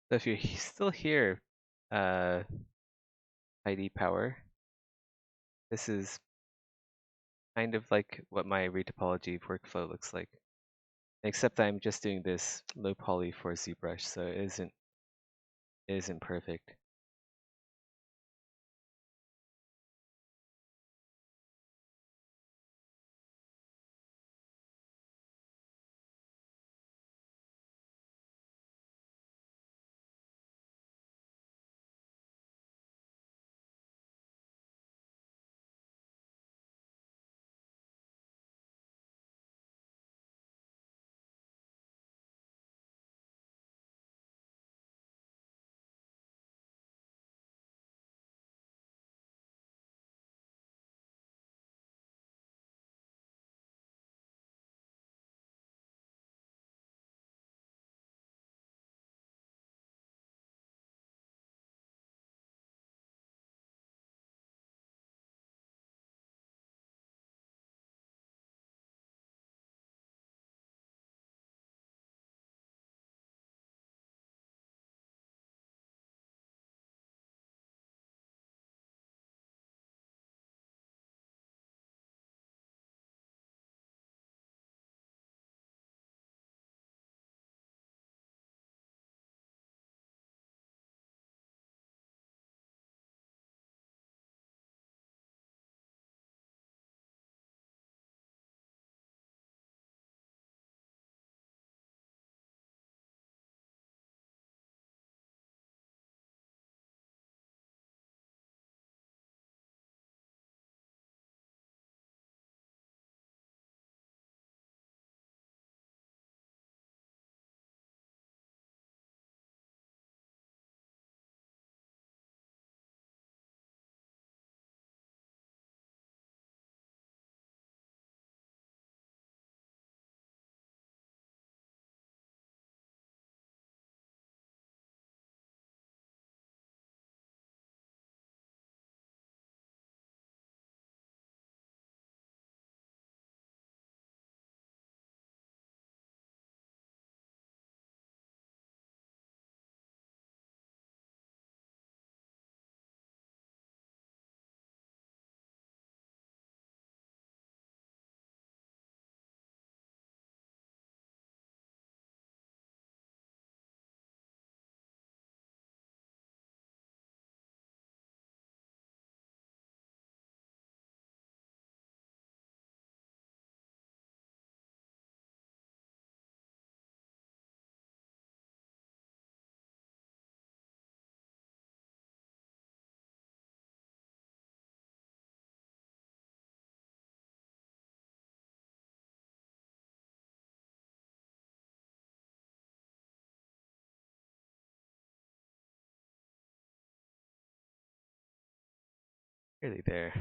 So if you're still here, uh, ID Power, this is kind of like what my retopology workflow looks like. Except I'm just doing this low poly for ZBrush, so it isn't perfect. Really there.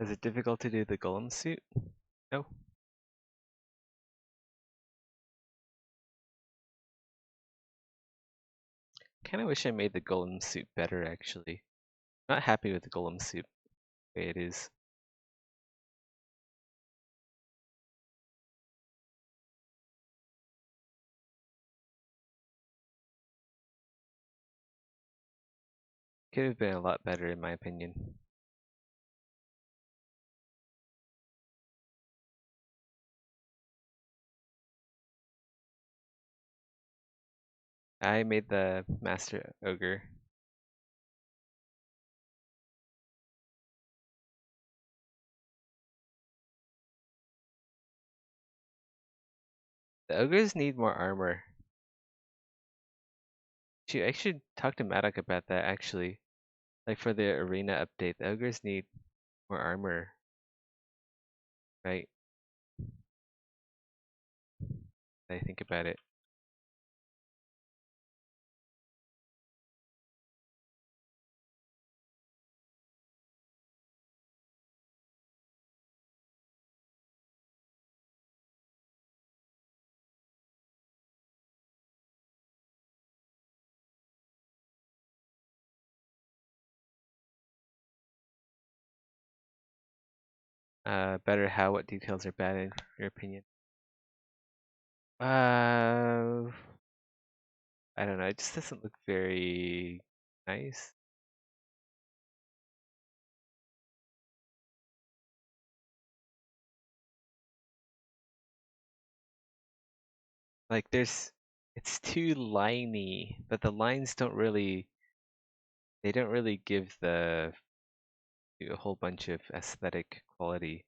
Is it difficult to do the golem suit? No. Kinda wish I made the golem suit better actually. Not happy with the golem suit the way it is. Could have been a lot better in my opinion. I made the master ogre. The ogres need more armor. Shoot, I should talk to Maddock about that actually. Like for the arena update, the ogres need more armor, right? I think about it. Better how? What details are bad in your opinion? I don't know. It just doesn't look very nice. Like it's too liney, but the lines they don't really give a whole bunch of aesthetic quality.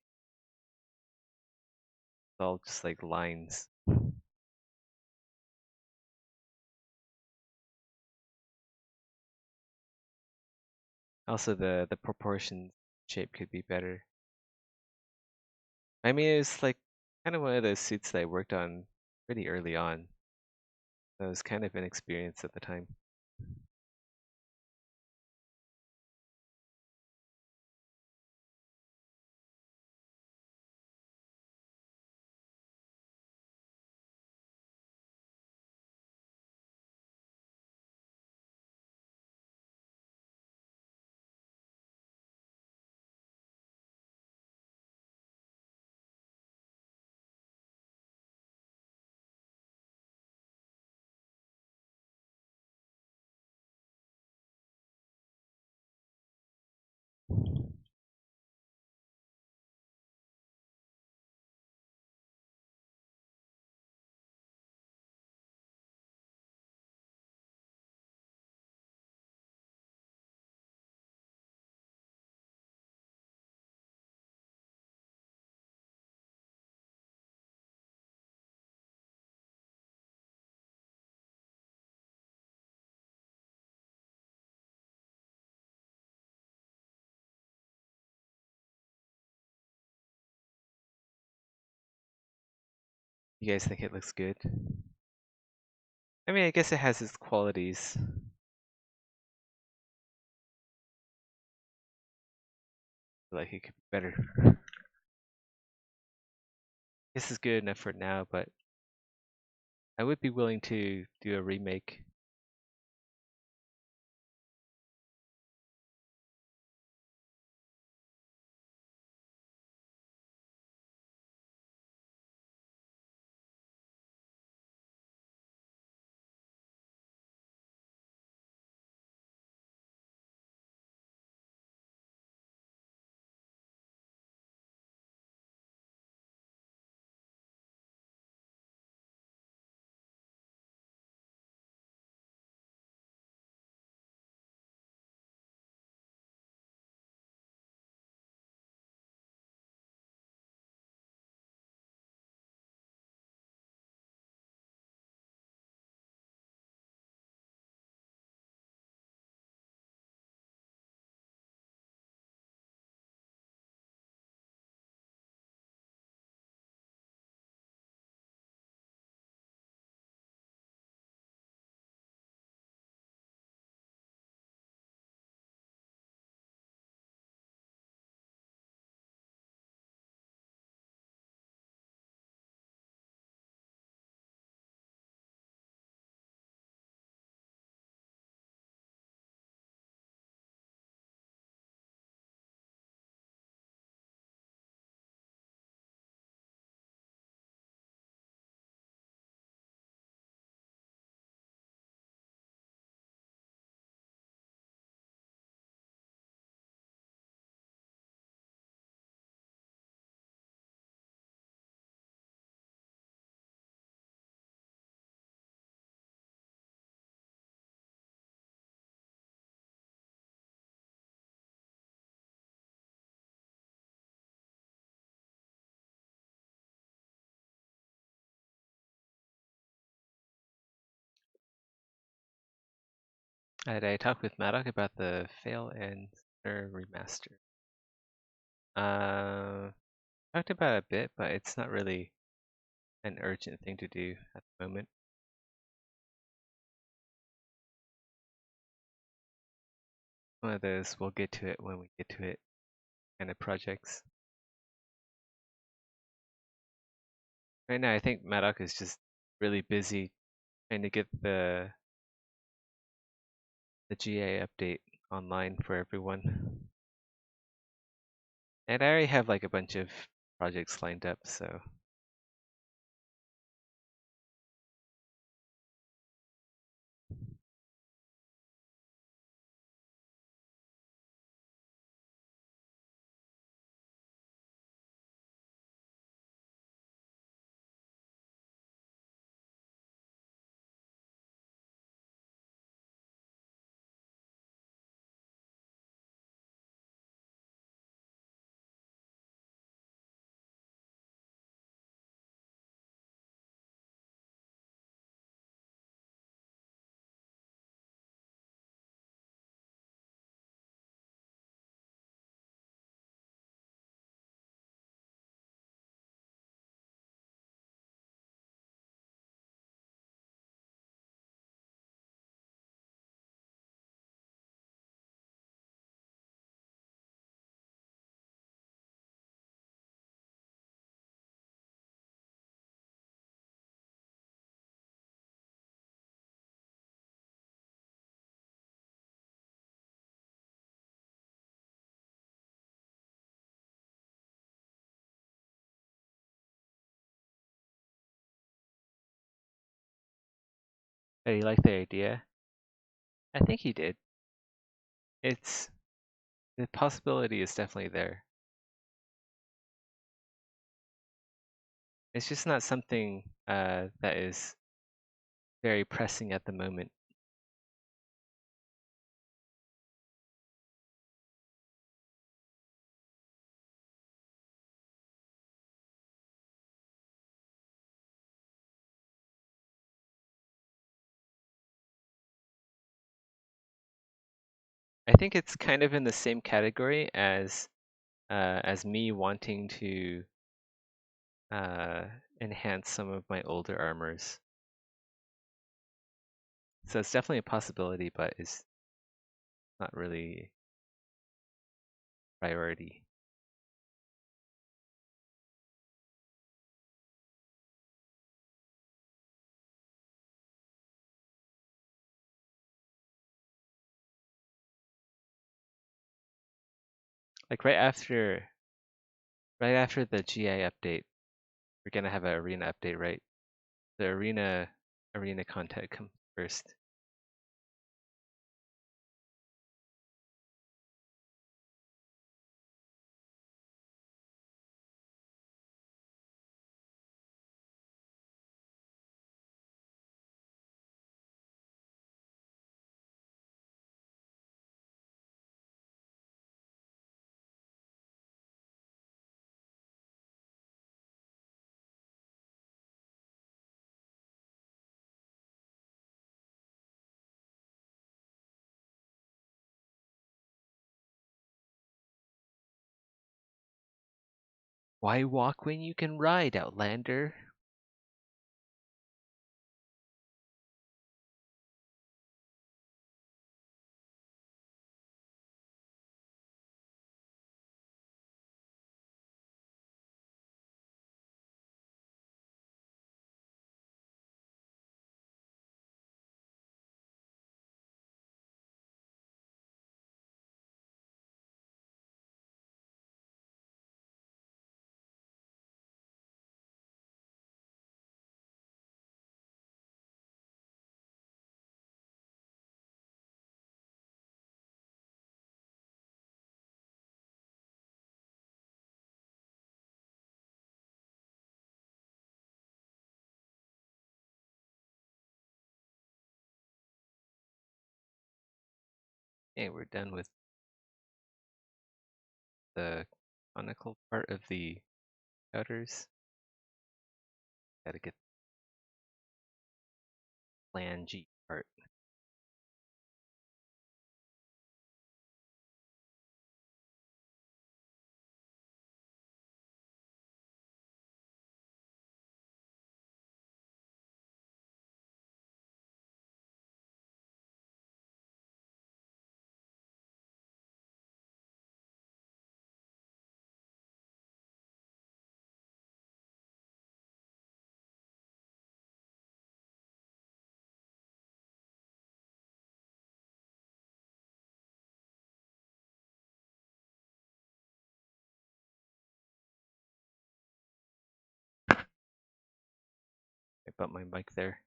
It's all just like lines. Also, the proportions shape could be better. I mean, it's like kind of one of those suits that I worked on pretty early on. So I was kind of inexperienced at the time. You guys think it looks good? I mean, I guess it has its qualities. Like it could be better. This is good enough for now, but I would be willing to do a remake. Did I talk with Maddock about the fail and remaster? Talked about it a bit, but it's not really an urgent thing to do at the moment. One of those we'll get to it when we get to it kind of projects. Right now, I think Maddock is just really busy trying to get the GA update online for everyone. And I already have like a bunch of projects lined up, so hey, you like the idea? I think he did. It's the possibility is definitely there. It's just not something that is very pressing at the moment. I think it's kind of in the same category as me wanting to uh, enhance some of my older armors. So it's definitely a possibility, but it's not really priority. Like right after the GA update, we're gonna have an arena update, right? The arena content comes first. Why walk when you can ride, Outlander? Hey, we're done with the conical part of the routers. Gotta get plan G part. I bumped my mic there.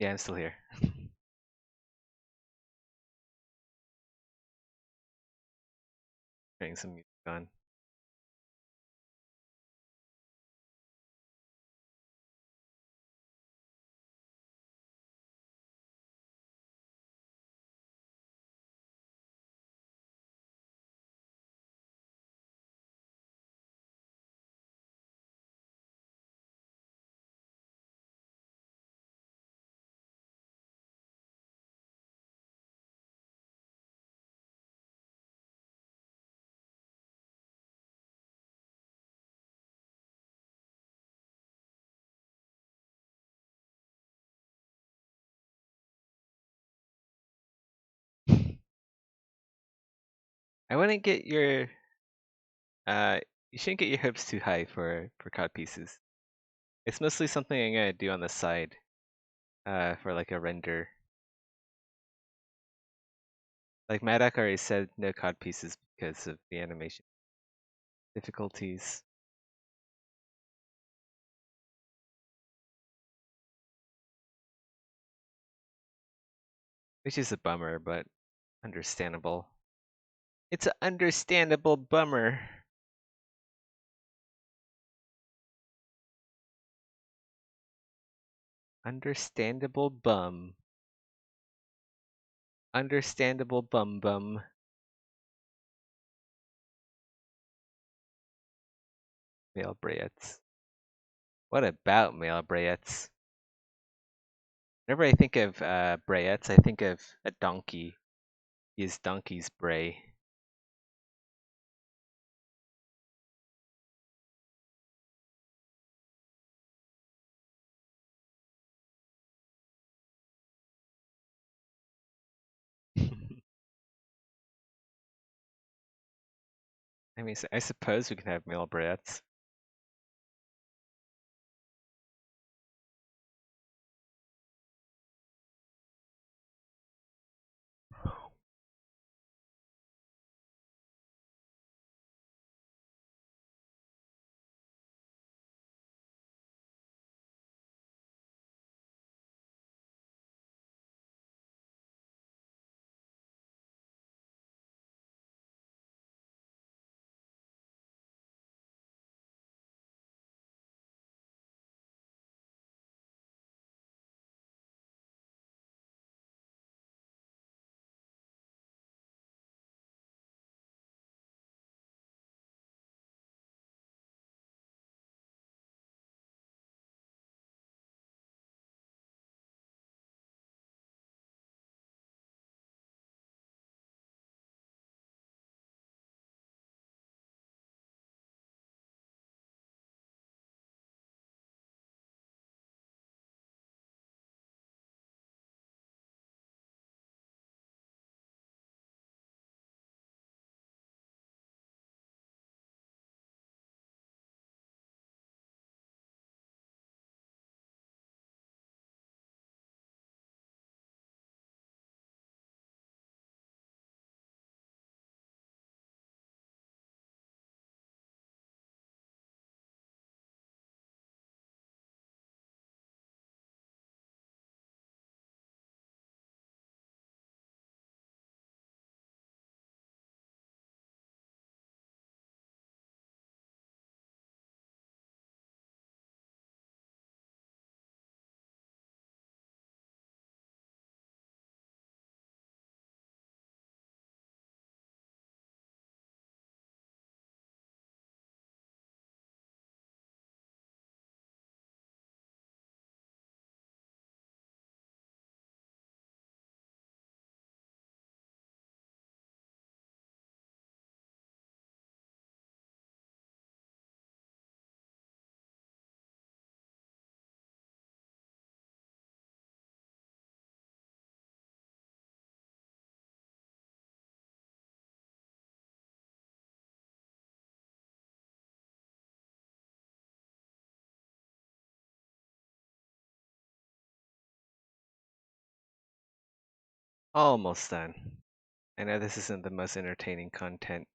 Yeah, I'm still here. Turning some music on. I wouldn't get your you shouldn't get your hopes too high for cod pieces. It's mostly something I'm gonna do on the side, for like a render. Like Madak already said no cod pieces because of the animation difficulties. Which is a bummer, but understandable. It's an understandable bummer. Understandable bum. Understandable bum bum. Male Breyets. What about male Breyets? Whenever I think of Breyets, I think of a donkey. He is donkey's bray. I mean, I suppose we can have male Breyets. Almost done. I know this isn't the most entertaining content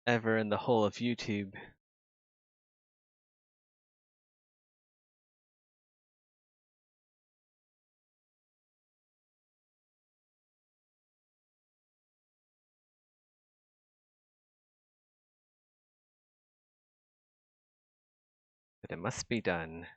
ever in the whole of YouTube. But it must be done.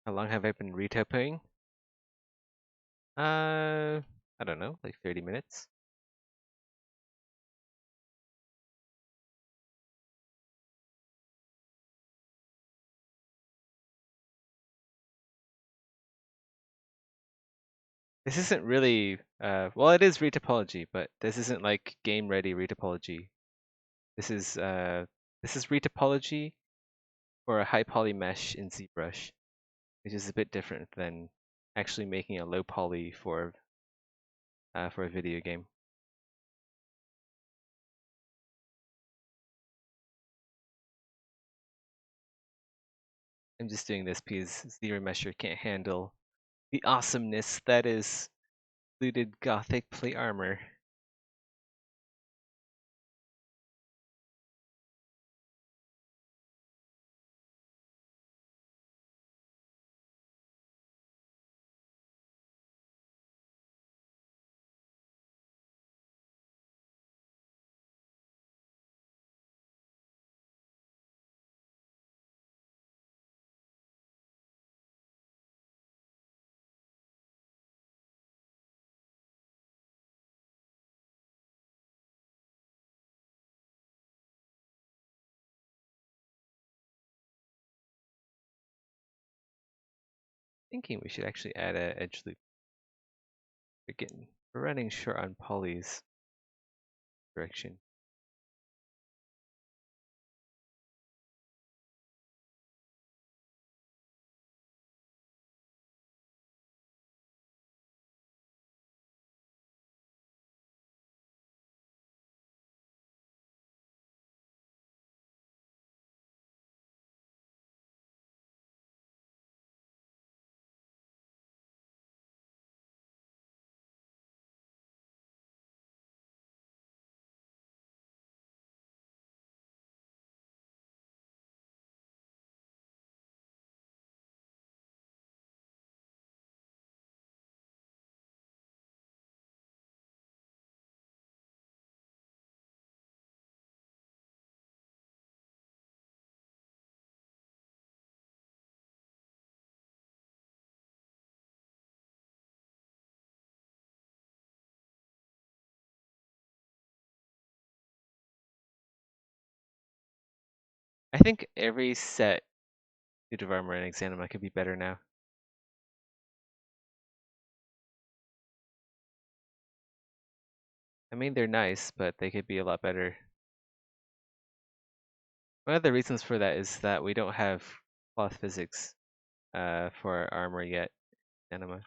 How long have I been retopoing? I don't know, like 30 minutes. This isn't really, well, it is retopology, but this isn't like game-ready retopology. This is retopology for a high poly mesh in ZBrush, which is a bit different than actually making a low poly for a video game. I'm just doing this because ZRemesher can't handle the awesomeness that is fluted Gothic plate armor. Thinking we should actually add a edge loop. We're running short on polys direction. I think every set suit of armor in Exanima could be better now. I mean, they're nice, but they could be a lot better. One of the reasons for that is that we don't have cloth physics for armor yet, Anima.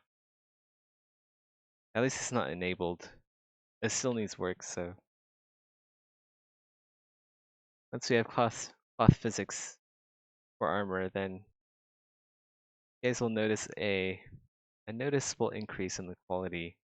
At least it's not enabled. It still needs work, so once we have cloth physics for armor, then you guys will notice a noticeable increase in the quality.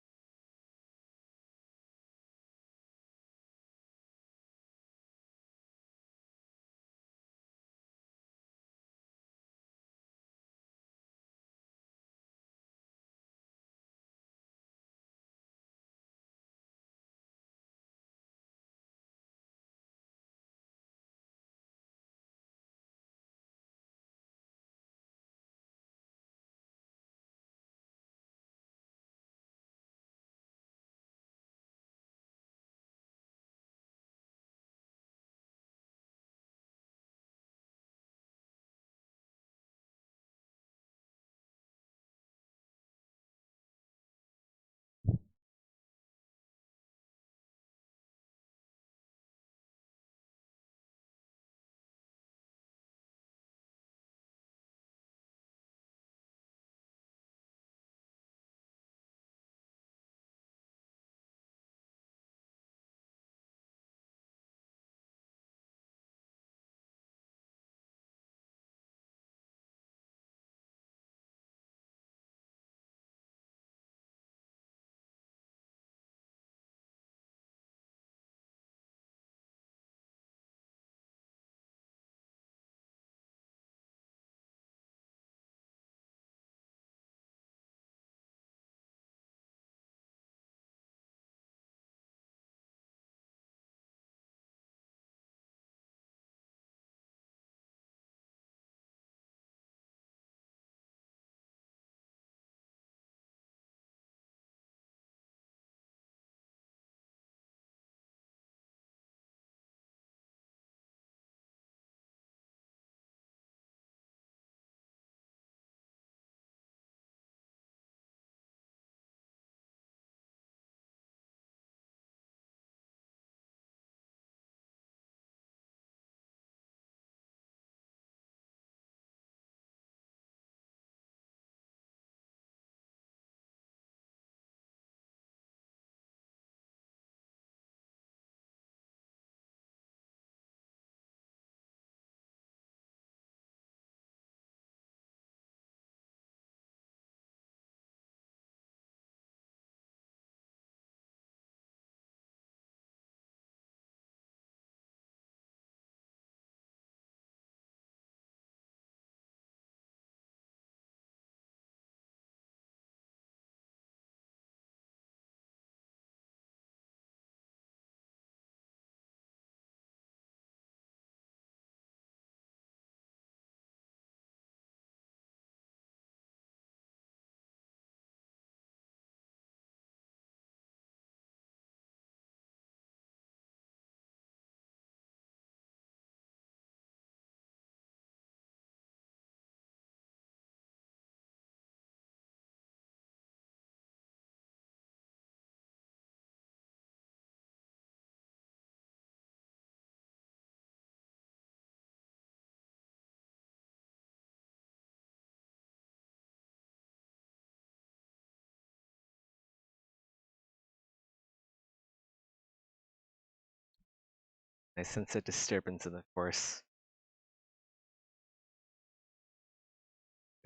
I sense a disturbance in the force.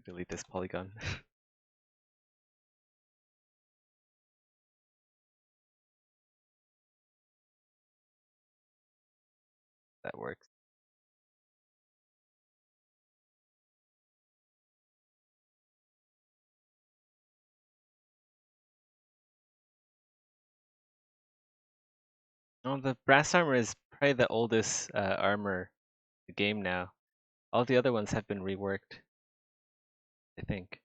Delete this polygon. That works. Oh, the brass armor is probably the oldest armor in the game now. All the other ones have been reworked, I think.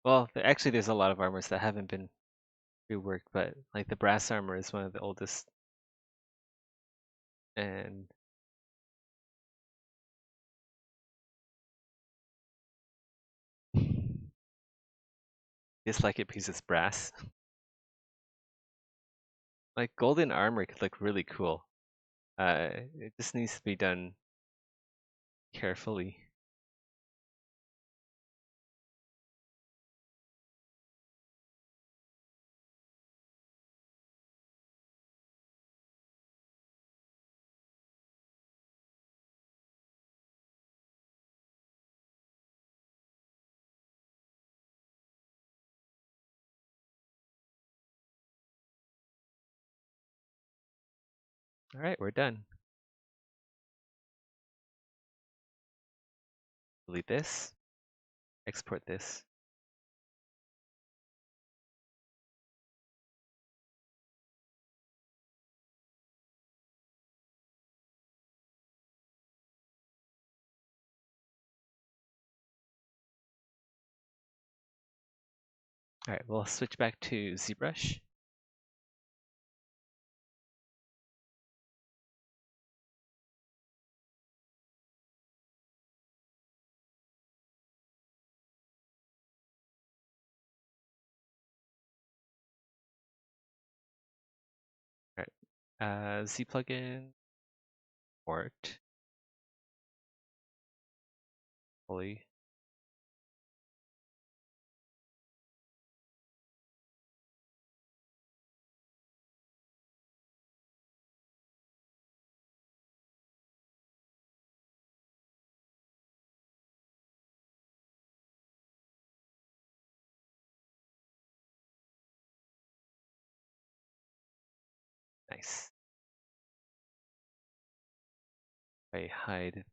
Well, actually, there's a lot of armors that haven't been reworked, but like the brass armor is one of the oldest. And Dislike it because it's brass. Like golden armor could look really cool. It just needs to be done carefully. All right, we're done. Delete this. Export this. All right, we'll switch back to ZBrush. All right, Z plugin, port, fully. Nice. I hide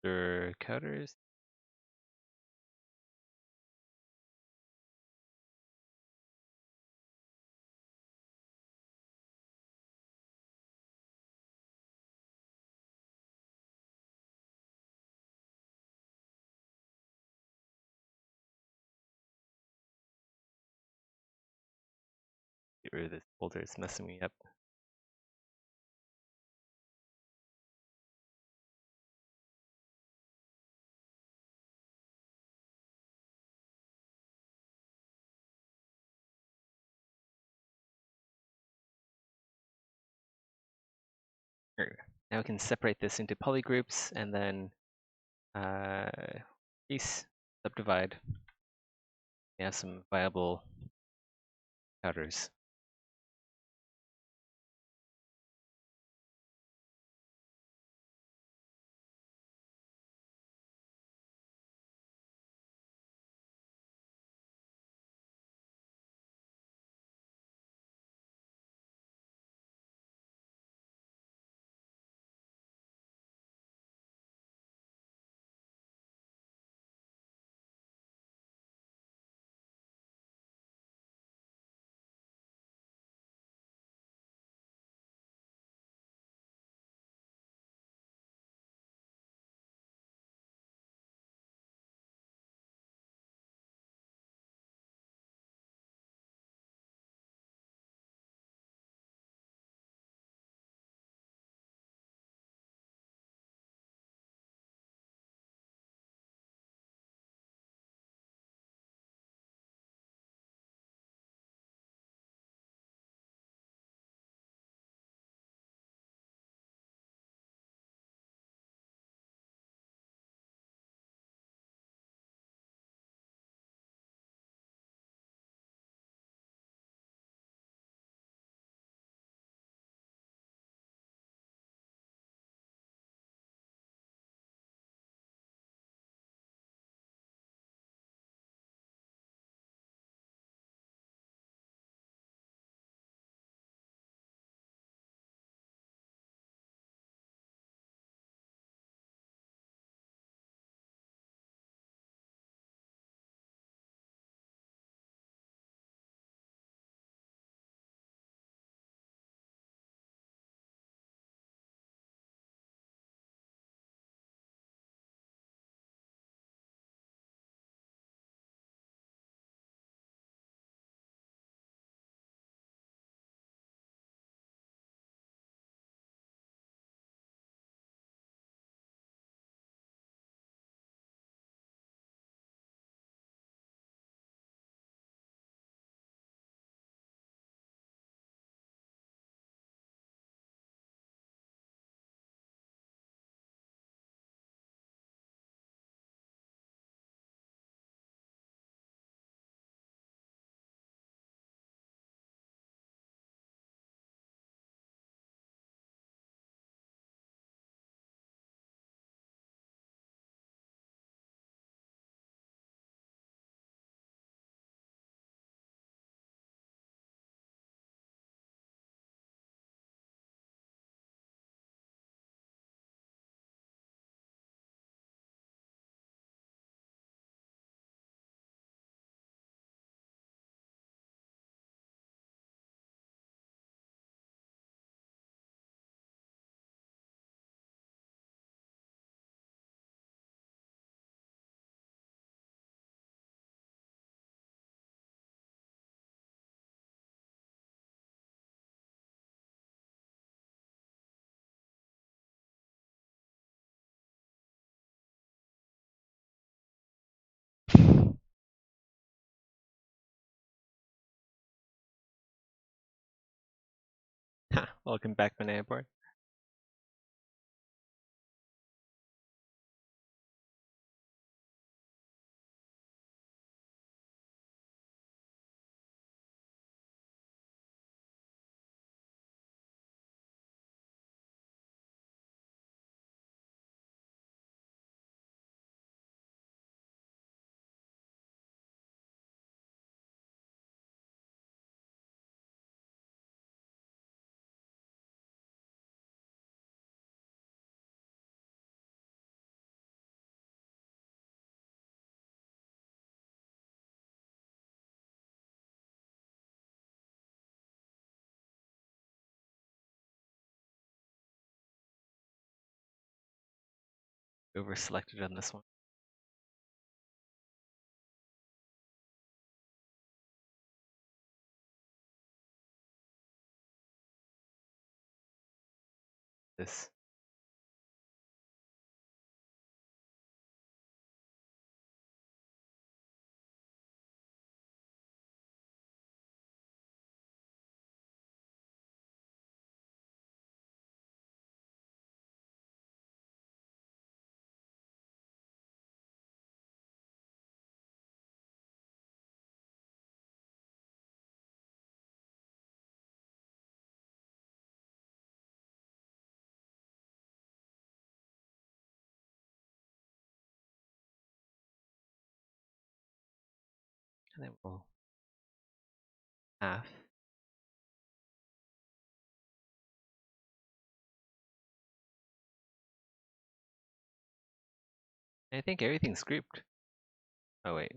the counters. Get rid of this folder, it's messing me up. Here we go. Now we can separate this into polygroups and then piece, subdivide. We have some viable counters. Welcome back, Banana Board. Over selected on this one. This. And then we'll half. I think everything's grouped. Oh wait.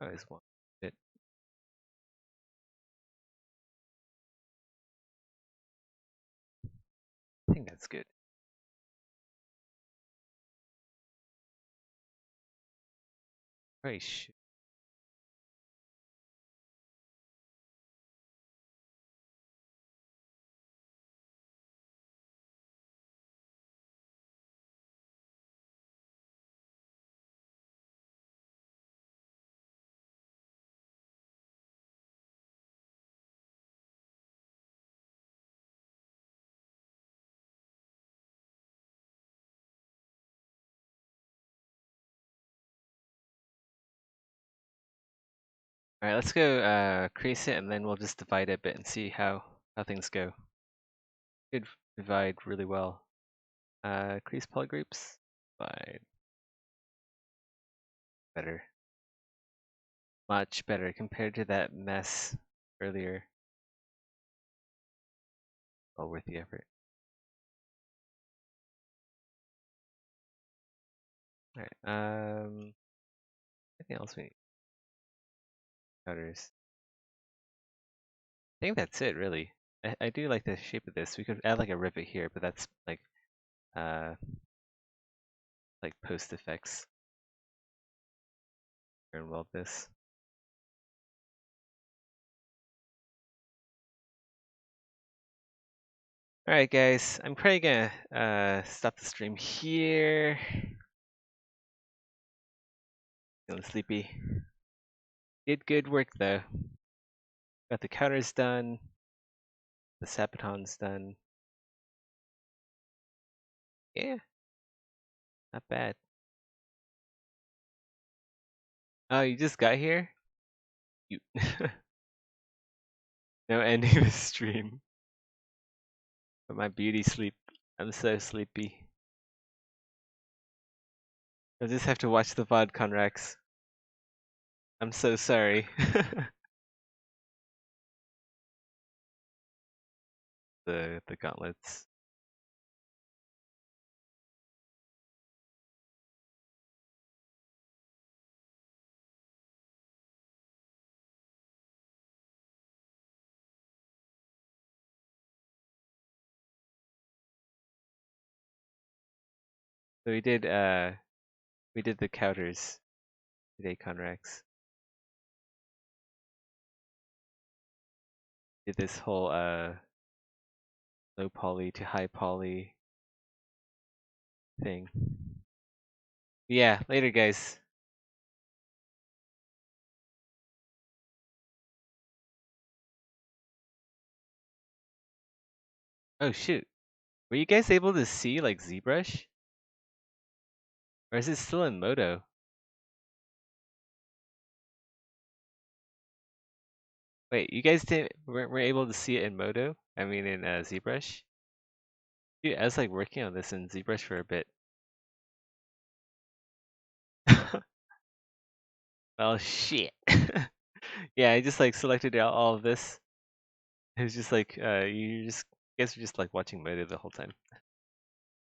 Oh, there's one bit. I think that's good. Very sh Alright, let's go crease it and then we'll just divide it a bit and see how things go. Could divide really well. Crease polygroups. Divide. Better. Much better compared to that mess earlier. Well worth the effort. Alright, anything else we need? Cutters. I think that's it really. I do like the shape of this. We could add like a rivet here, but that's uh like post effects. And weld this. Alright guys, I'm probably gonna stop the stream here. Feeling sleepy. Did good work though. Got the counters done. The Sabaton's done. Yeah, not bad. Oh, you just got here? You no ending the stream. But my beauty sleep. I'm so sleepy. I'll just have to watch the VOD Conrax. I'm so sorry. the gauntlets. So we did the counters today, Conrax. Did this whole low poly to high poly thing. Yeah, later guys. Oh shoot. Were you guys able to see like ZBrush? Or is it still in Moto? Wait, you guys weren't able to see it in Moto? I mean in ZBrush? Dude, I was like working on this in ZBrush for a bit. Oh shit. Yeah, I just like selected out all of this. It was just like you guys were just like watching Moto the whole time.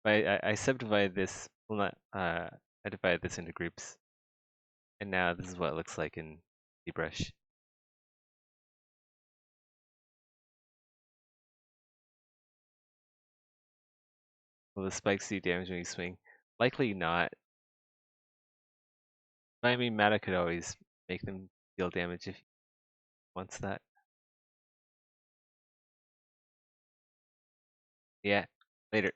But I subdivided this, well not I divided this into groups. And now this is what it looks like in ZBrush. Will the spikes do damage when you swing? Likely not. But I mean Mata could always make them deal damage if he wants that. Yeah. Later.